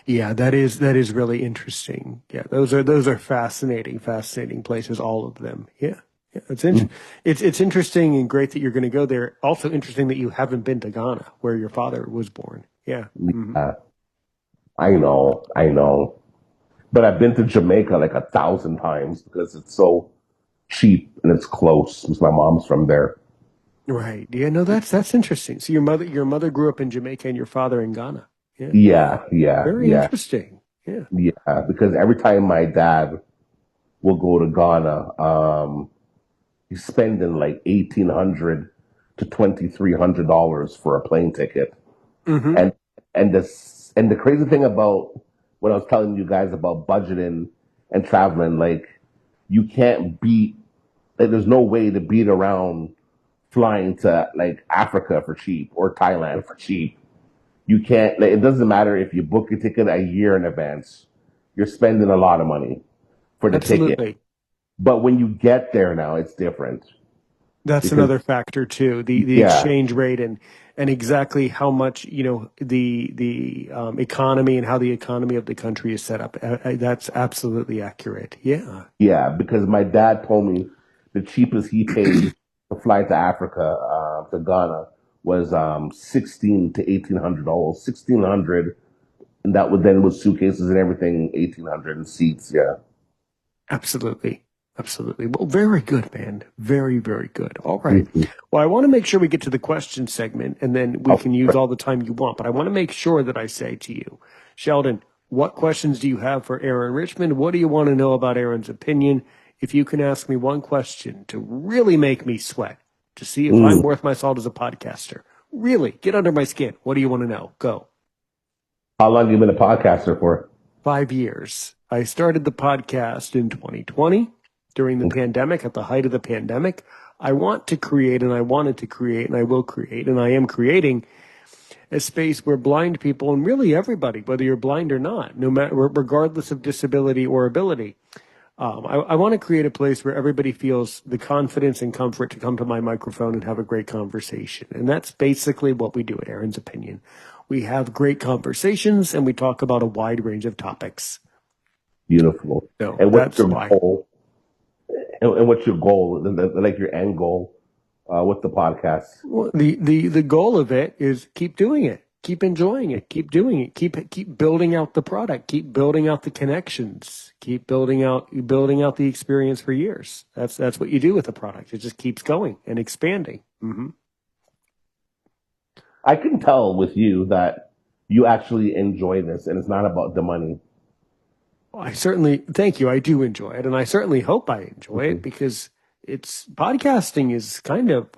Yeah, that is really interesting. Yeah, those are fascinating places, all of them. Yeah. Yeah, it's interesting and great that you're going to go there. Also interesting that you haven't been to Ghana, where your father was born. Yeah. Hmm. Yeah. I know. But I've been to Jamaica like 1,000 times because it's so cheap and it's close because my mom's from there. Right. Yeah, no, that's interesting. So your mother grew up in Jamaica and your father in Ghana. Yeah. Yeah, yeah, Very yeah, interesting. Yeah. yeah. Because every time my dad will go to Ghana, he's spending like $1,800 to $2,300 for a plane ticket. Hmm. And the crazy thing about what I was telling you guys about budgeting and traveling, like you can't beat. Like, there's no way to beat around flying to like Africa for cheap or Thailand for cheap. You can't. Like, it doesn't matter if you book your ticket a year in advance. You're spending a lot of money for the ticket. Absolutely. But when you get there now, it's different That's because another factor too, the yeah, exchange rate and exactly how much, the economy and how the economy of the country is set up. That's absolutely accurate. Yeah. yeah. Because my dad told me the cheapest he paid to fly to Africa to Ghana was $1,600 to $1,800. 1,600, and that would then with suitcases and everything, 1,800 and seats. Yeah. Absolutely. Absolutely. Well, very good, man. Very, very good. All right. Mhm. Well, I want to make sure we get to the question segment and then we Oh, can use all the time you want. But I want to make sure that I say to you, Sheldon, what questions do you have for Aaron Richmond? What do you want to know about Aaron's opinion? If you can ask me one question to really make me sweat, to see if I'm mm. worth my salt as a podcaster, really get under my skin. What do you want to know? Go. How long have you been a podcaster for? 5 years. I started the podcast in 2020 during the pandemic, at the height of the pandemic. I want to create, and I wanted to create, and I will create, and I am creating a space where blind people, and really everybody, whether you're blind or not, no matter, regardless of disability or ability, I want to create a place where everybody feels the confidence and comfort to come to my microphone and have a great conversation. And that's basically what we do at Aaron's Opinion. We have great conversations and we talk about a wide range of topics. Beautiful. So And what's that's your why. goal? And what's your goal? Like your end goal with the podcast? Well, the goal of it is keep doing it, keep enjoying it, keep doing it, keep building out the product, keep building out the connections, keep building out the experience for years. That's what you do with the product. It just keeps going and expanding. Mm-hmm. I can tell with you that you actually enjoy this, and it's not about the money. I certainly thank you. I do enjoy it, and I certainly hope I enjoy it Mhm. because it's podcasting is kind of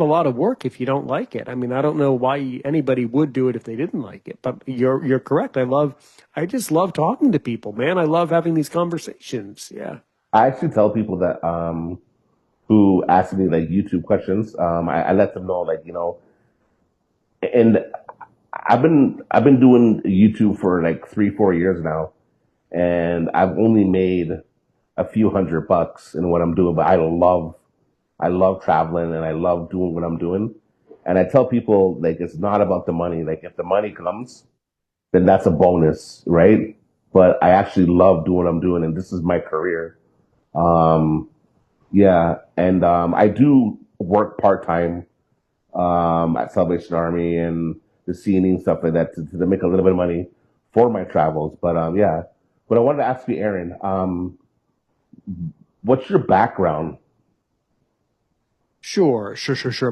a lot of work if you don't like it. I mean, I don't know why anybody would do it if they didn't like it, but you're correct. I just love talking to people, man. I love having these conversations. Yeah. I actually tell people that who ask me like YouTube questions, I let them know like and I've been doing YouTube for like 3-4 years now, and I've only made a few $100 in what I'm doing, but I love traveling and I love doing what I'm doing. And I tell people like it's not about the money. Like if the money comes, then that's a bonus, right? But I actually love doing what I'm doing, and this is my career. Um, yeah, and I do work part time at Salvation Army and the CNE and stuff like that to make a little bit of money for my travels. But yeah. But I wanted to ask you, Aaron, what's your background? Sure.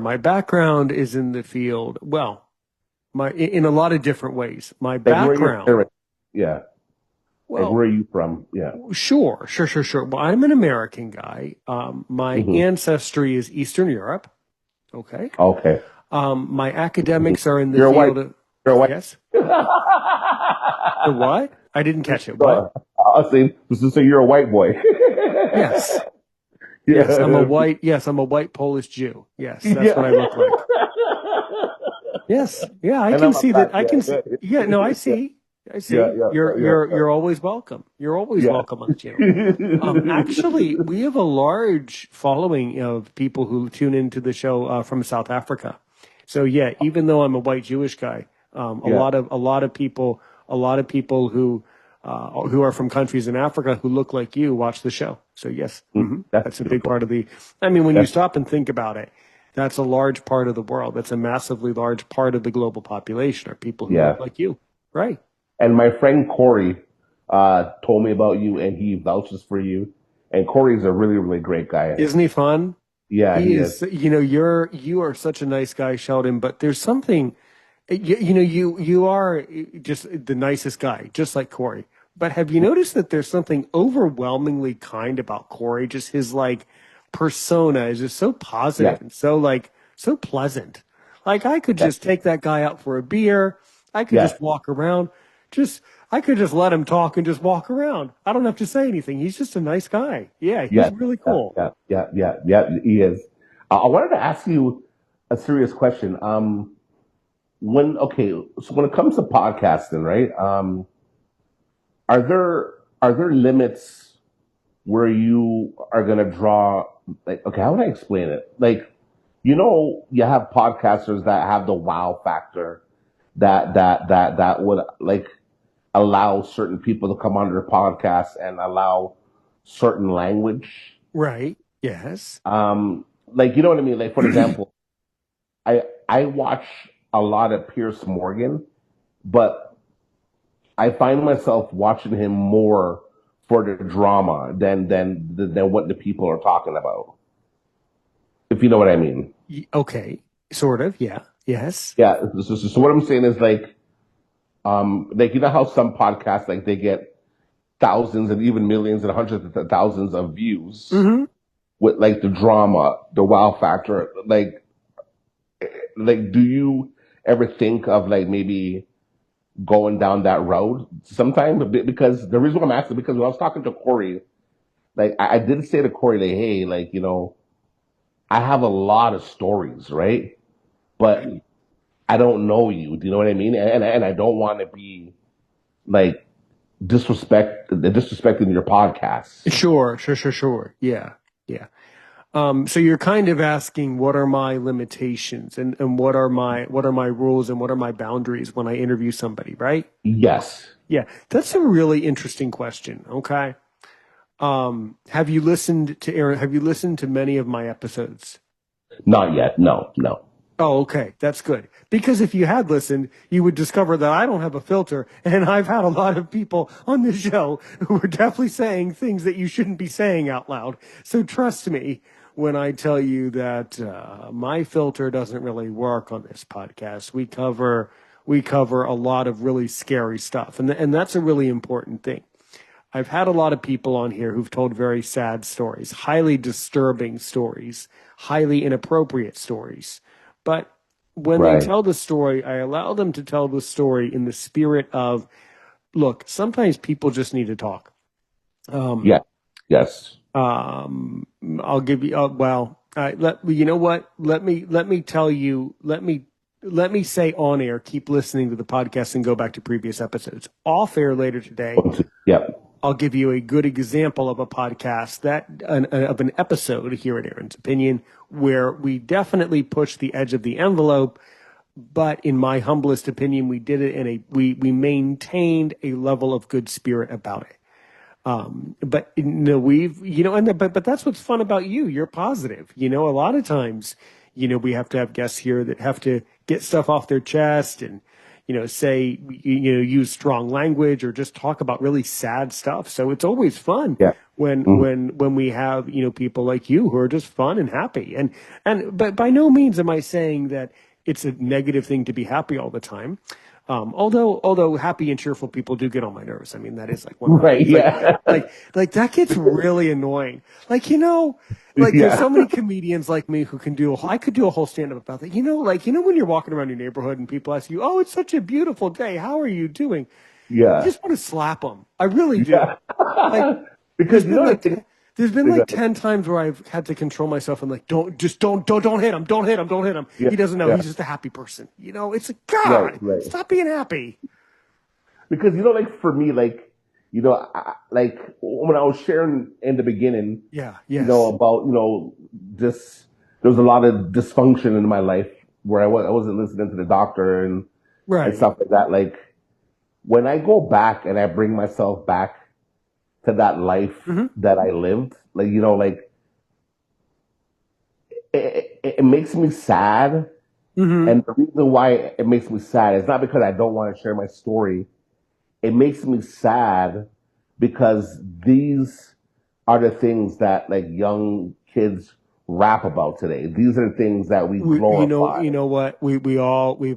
My background is in the field. Well, in a lot of different ways. My Like where are your background. parents? Yeah. Like where Well, are you from? Yeah. sure. Well, I'm an American guy. My Hmm. ancestry is Eastern Europe. Okay. Okay. My Mhm. academics are in the You're a white. field of, You're a white. yes. The what? I didn't catch it. What? No, I was saying, so you're a white boy. Yes. Yes, I'm a Yeah. white, yes, I'm a white Polish Jew. Yes, that's what I Yeah. look like. Yes. Yeah, I And can I'm a see that. black I guy. can see. Yeah. Yeah, no, I Yeah. see. I Yeah. see. Yeah. You're Yeah. you're you're always welcome. You're always Yeah. welcome on the channel. Actually, we have a large following of people who tune into the show from South Africa. So yeah, even though I'm a white Jewish guy, a Yeah. lot of people who are from countries in Africa who look like you watch the show. So yes, That's that's a big beautiful. part of the. I mean, when you That's stop and think about it, that's a large part of the world. That's a massively large part of the global population are people who yeah. look like you, right? And my friend Corey told me about you, and he vouches for you. And Corey's a really, really great guy. Isn't he fun? Yeah, He he is. is, you are such a nice guy, Sheldon, but there's something, you are just the nicest guy, just like Corey. But have you noticed that there's something overwhelmingly kind about Corey? Just his like persona is just so Yeah, positive and so like so pleasant. Like I could yeah, just take that guy out for a beer. I could yeah, just walk around. Just I could just let him talk and just walk around. I don't have to say anything. He's just a nice guy. Yeah, he's yeah, really yeah, cool. yeah, yeah, yeah, yeah. He is. I wanted to ask you a serious question. So when it comes to podcasting, right? Are there limits where you are going to draw? Like, okay, how would I explain it? Like, you have podcasters that have the wow factor that would like allow certain people to come on their podcast and allow certain language. Right. Yes. Like you know what I mean? Like for example, I watch a lot of Pierce Morgan, but I find myself watching him more for the drama than what the people are talking about. If you know what I mean. Okay, sort of. Yeah. Yes. Yeah. So what I'm saying is like you know how some podcasts like they get thousands and even millions and hundreds of thousands of views Mm-hmm. with like the drama, the wow factor. Like, do you ever think of like maybe going down that road sometime? Because the reason why I'm asking, because when I was talking to Corey, like I did say to Corey, like, hey, like, you know, I have a lot of stories, right? But I don't know you. Do you know what I mean? And I don't want to be like disrespecting your podcast. Sure. Yeah. Yeah. So you're kind of asking what are my limitations and what are my rules and what are my boundaries when I interview somebody, right? Yes. Yeah, that's a really interesting question. Okay. Have you listened to Aaron? Have you listened to many of my episodes? Not yet. No, no. Oh, okay. That's good. Because if you had listened, you would discover that I don't have a filter. And I've had a lot of people on this show who are definitely saying things that you shouldn't be saying out loud. So trust me when I tell you that my filter doesn't really work on this podcast. We cover a lot of really scary stuff. And that's a really important thing. I've had a lot of people on here who've told very sad stories, highly disturbing stories, highly inappropriate stories. But when they Right. tell the story, I allow them to tell the story in the spirit of, look, sometimes people just need to talk. Yeah. Yes. I'll give you, you know what? Let me tell you, let me say on air, keep listening to the podcast and go back to previous episodes. Off air later today, Yeah. I'll give you a good example of a podcast of an episode here at Aaron's Opinion where we definitely pushed the edge of the envelope, but in my humblest opinion, we did it we maintained a level of good spirit about it. But but that's what's fun about you. You're positive. A lot of times, we have to have guests here that have to get stuff off their chest and, say, use strong language or just talk about really sad stuff. So it's always fun Yeah. when we have, people like you who are just fun and happy. But by no means am I saying that it's a negative thing to be happy all the time. Although happy and cheerful people do get on my nerves. I mean, that is like one of the Right. things. Yeah. Like that gets really annoying. There's so many comedians like me who I could do a whole stand up about that. When you're walking around your neighborhood and people ask you, "Oh, it's such a beautiful day. How are you doing?" I Yeah. just want to slap them. I really do. Yeah. Because There's been like 10 times where I've had to control myself and like, don't hit him. Don't hit him. Yeah, He doesn't know. yeah. He's just a happy person. It's like, God, Right. stop being happy. Because like for me, like like when I was sharing in the beginning, Yeah. Yes. about this, there was a lot of dysfunction in my life where I wasn't listening to the doctor and Right. stuff like that. Like when I go back and I bring myself back to that life that I lived, like like it makes me sad. And the reason why it makes me sad is not because I don't want to share my story. It makes me sad because these are the things that like young kids rap about today. These are the things that we glorify. You know what? We've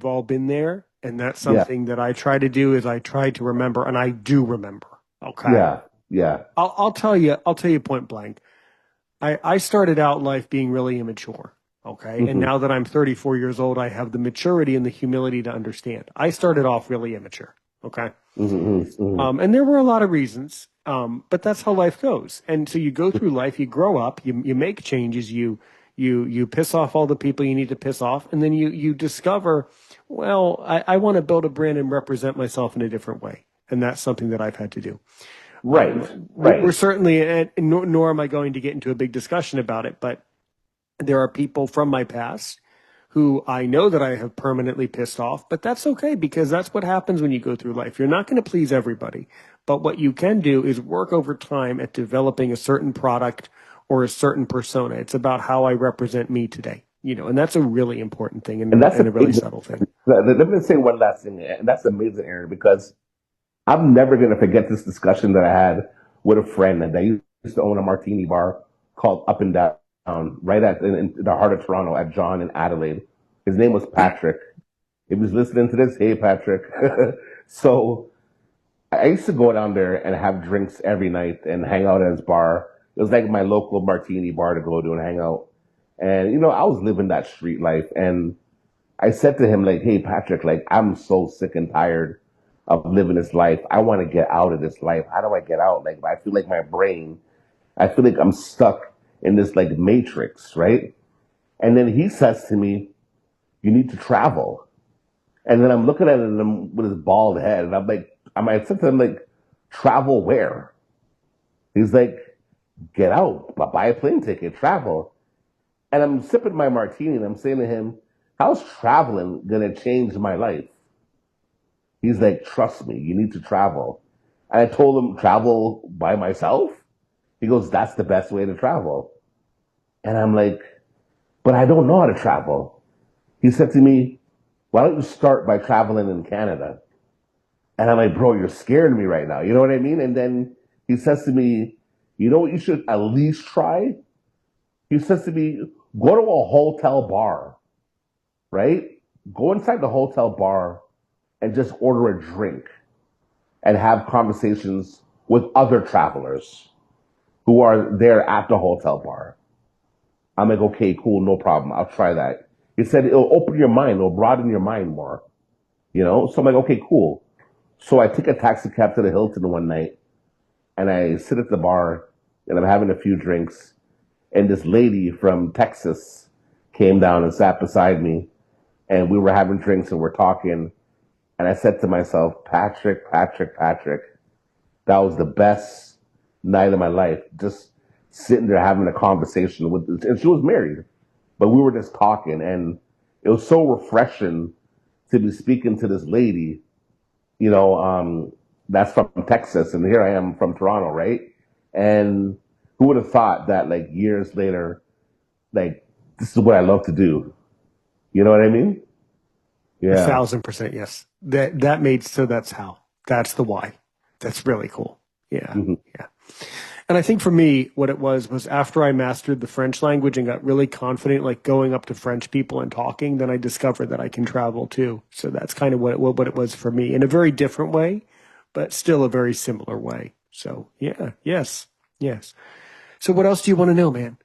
all been there. And that's Yeah. something that I try to do is I try to remember, and I do remember. Okay. Yeah. Yeah. I'll tell you point blank. I started out life being really immature. Okay. And now that I'm 34 years old, I have the maturity and the humility to understand. I started off really immature. Okay. And there were a lot of reasons. But that's how life goes. And so you go through life, you grow up, you make changes, you piss off all the people you need to piss off. And then you discover, well, I want to build a brand and represent myself in a different way. And that's something that I've had to do. Right. We're certainly, nor am I going to get into a big discussion about it, but there are people from my past who I know that I have permanently pissed off, but that's okay because that's what happens when you go through life. You're not going to please everybody, but what you can do is work over time at developing a certain product or a certain persona. It's about how I represent me today. and that's a really important thing And that's and a really amazing. subtle thing. Let me say one last thing, and that's amazing, Aaron, because I'm never going to forget this discussion that I had with a friend that used to own a martini bar called Up and Down, right in the heart of Toronto at John and Adelaide. His name was Patrick. If he's listening to this, hey, Patrick. So I used to go down there and have drinks every night and hang out at his bar. It was like my local martini bar to go to and hang out. And, I was living that street life. And I said to him, like, hey, Patrick, like, I'm so sick and tired of living this life. I want to get out of this life. How do I get out? Like, I feel like I feel like I'm stuck in this like matrix, right? And then he says to me, you need to travel. And then I'm looking at him with his bald head, and I said to him, like, travel where? He's like, get out, buy a plane ticket, travel. And I'm sipping my martini, and I'm saying to him, how's traveling gonna change my life? He's like, trust me, you need to travel. And I told him, travel by myself? He goes, that's the best way to travel. And I'm like, but I don't know how to travel. He said to me, why don't you start by traveling in Canada? And I'm like, bro, you're scaring me right now. You know what I mean? And then he says to me, you know what you should at least try? He says to me, go to a hotel bar, right? Go inside the hotel bar and just order a drink and have conversations with other travelers who are there at the hotel bar. I'm like, okay, cool, no problem. I'll try that. He said, it'll open your mind, it'll broaden your mind more, So I'm like, okay, cool. So I take a taxi cab to the Hilton one night and I sit at the bar and I'm having a few drinks. And this lady from Texas came down and sat beside me and we were having drinks and we're talking. And I said to myself, Patrick, that was the best night of my life. Just sitting there having a conversation and she was married, but we were just talking. And it was so refreshing to be speaking to this lady, that's from Texas. And here I am from Toronto, right? And who would have thought that like years later, like this is what I love to do. You know what I mean? Yeah. 1,000% yes. That's the why. That's really cool. Yeah. Mm-hmm. Yeah. And I think for me, what it was after I mastered the French language and got really confident, like going up to French people and talking, then I discovered that I can travel too. So that's kind of what it was for me in a very different way, but still a very similar way. So yeah, yes. So what else do you want to know, man?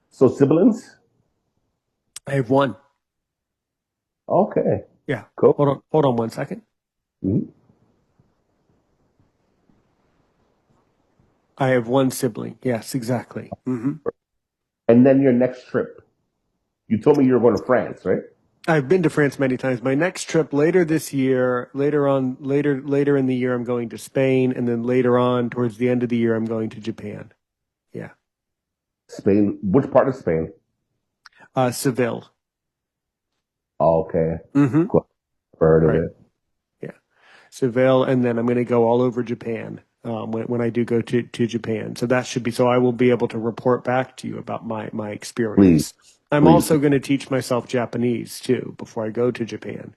So siblings? I have one. Okay. Yeah. Cool. Hold on 1 second. Mm-hmm. I have one sibling. Yes, exactly. Mm-hmm. And then your next trip. You told me you were going to France, right? I've been to France many times. My next trip later this year, later in the year, I'm going to Spain, and then later on, towards the end of the year, I'm going to Japan. Yeah. Spain. Which part of Spain? Seville. Oh, okay. Mm-hmm. Cool. Heard of it. Yeah. Seville, and then I'm going to go all over Japan when I do go to Japan. So that should be, so I will be able to report back to you about my experience. I'm also going to teach myself Japanese too before I go to Japan,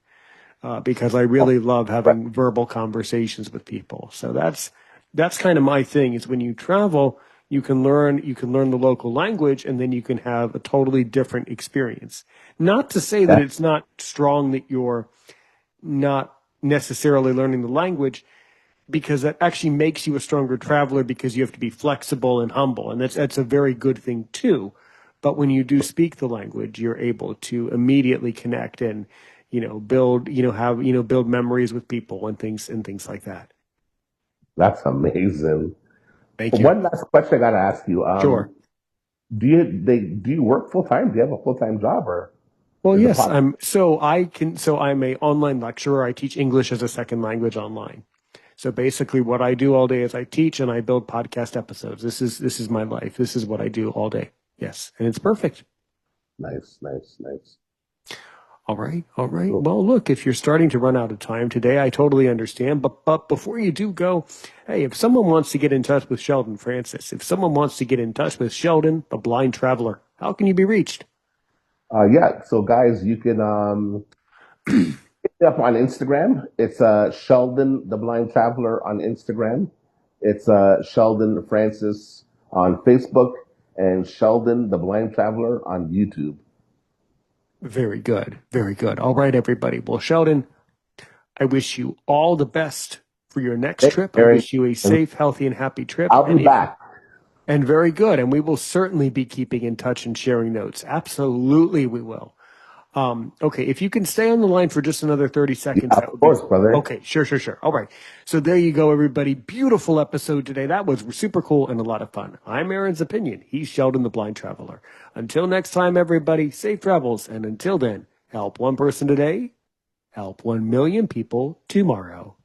because I really love having verbal conversations with people. So that's kind of my thing. Is when you travel, you can learn the local language, and then you can have a totally different experience. Not to say that it's not strong that you're not necessarily learning the language, because that actually makes you a stronger traveler, because you have to be flexible and humble, and that's a very good thing too. But when you do speak the language, you're able to immediately connect and, build, build memories with people and things like that. That's amazing. Thank you. One last question I got to ask you. Sure. Do you work full time? Do you have a full time job or? Well, yes. I'm a online lecturer. I teach English as a second language online. So basically what I do all day is I teach and I build podcast episodes. This is my life. This is what I do all day. Yes. And it's perfect. Nice. All right. Cool. Well, look, if you're starting to run out of time today, I totally understand. But before you do go, hey, if someone wants to get in touch with Sheldon Francis, if someone wants to get in touch with Sheldon the Blind Traveller, how can you be reached? Yeah, so guys, you can hit me up on Instagram. It's Sheldon the Blind Traveller on Instagram. It's Sheldon Francis on Facebook and Sheldon the Blind Traveller on YouTube. Very good. Very good. All right, everybody. Well, Sheldon, I wish you all the best for your next Thanks, trip. I Aaron. wish you a safe, healthy, and happy trip. I'll be back. And very good. And we will certainly be keeping in touch and sharing notes. Absolutely, we will. Okay, if you can stay on the line for just another 30 seconds, Yeah, that of would be course, brother. okay. Sure. All right. So there you go, everybody. Beautiful episode today. That was super cool and a lot of fun. I'm Aaron's Opinion. He's Sheldon the Blind Traveller. Until next time, everybody, safe travels. And until then, help one person today, help 1 million people tomorrow.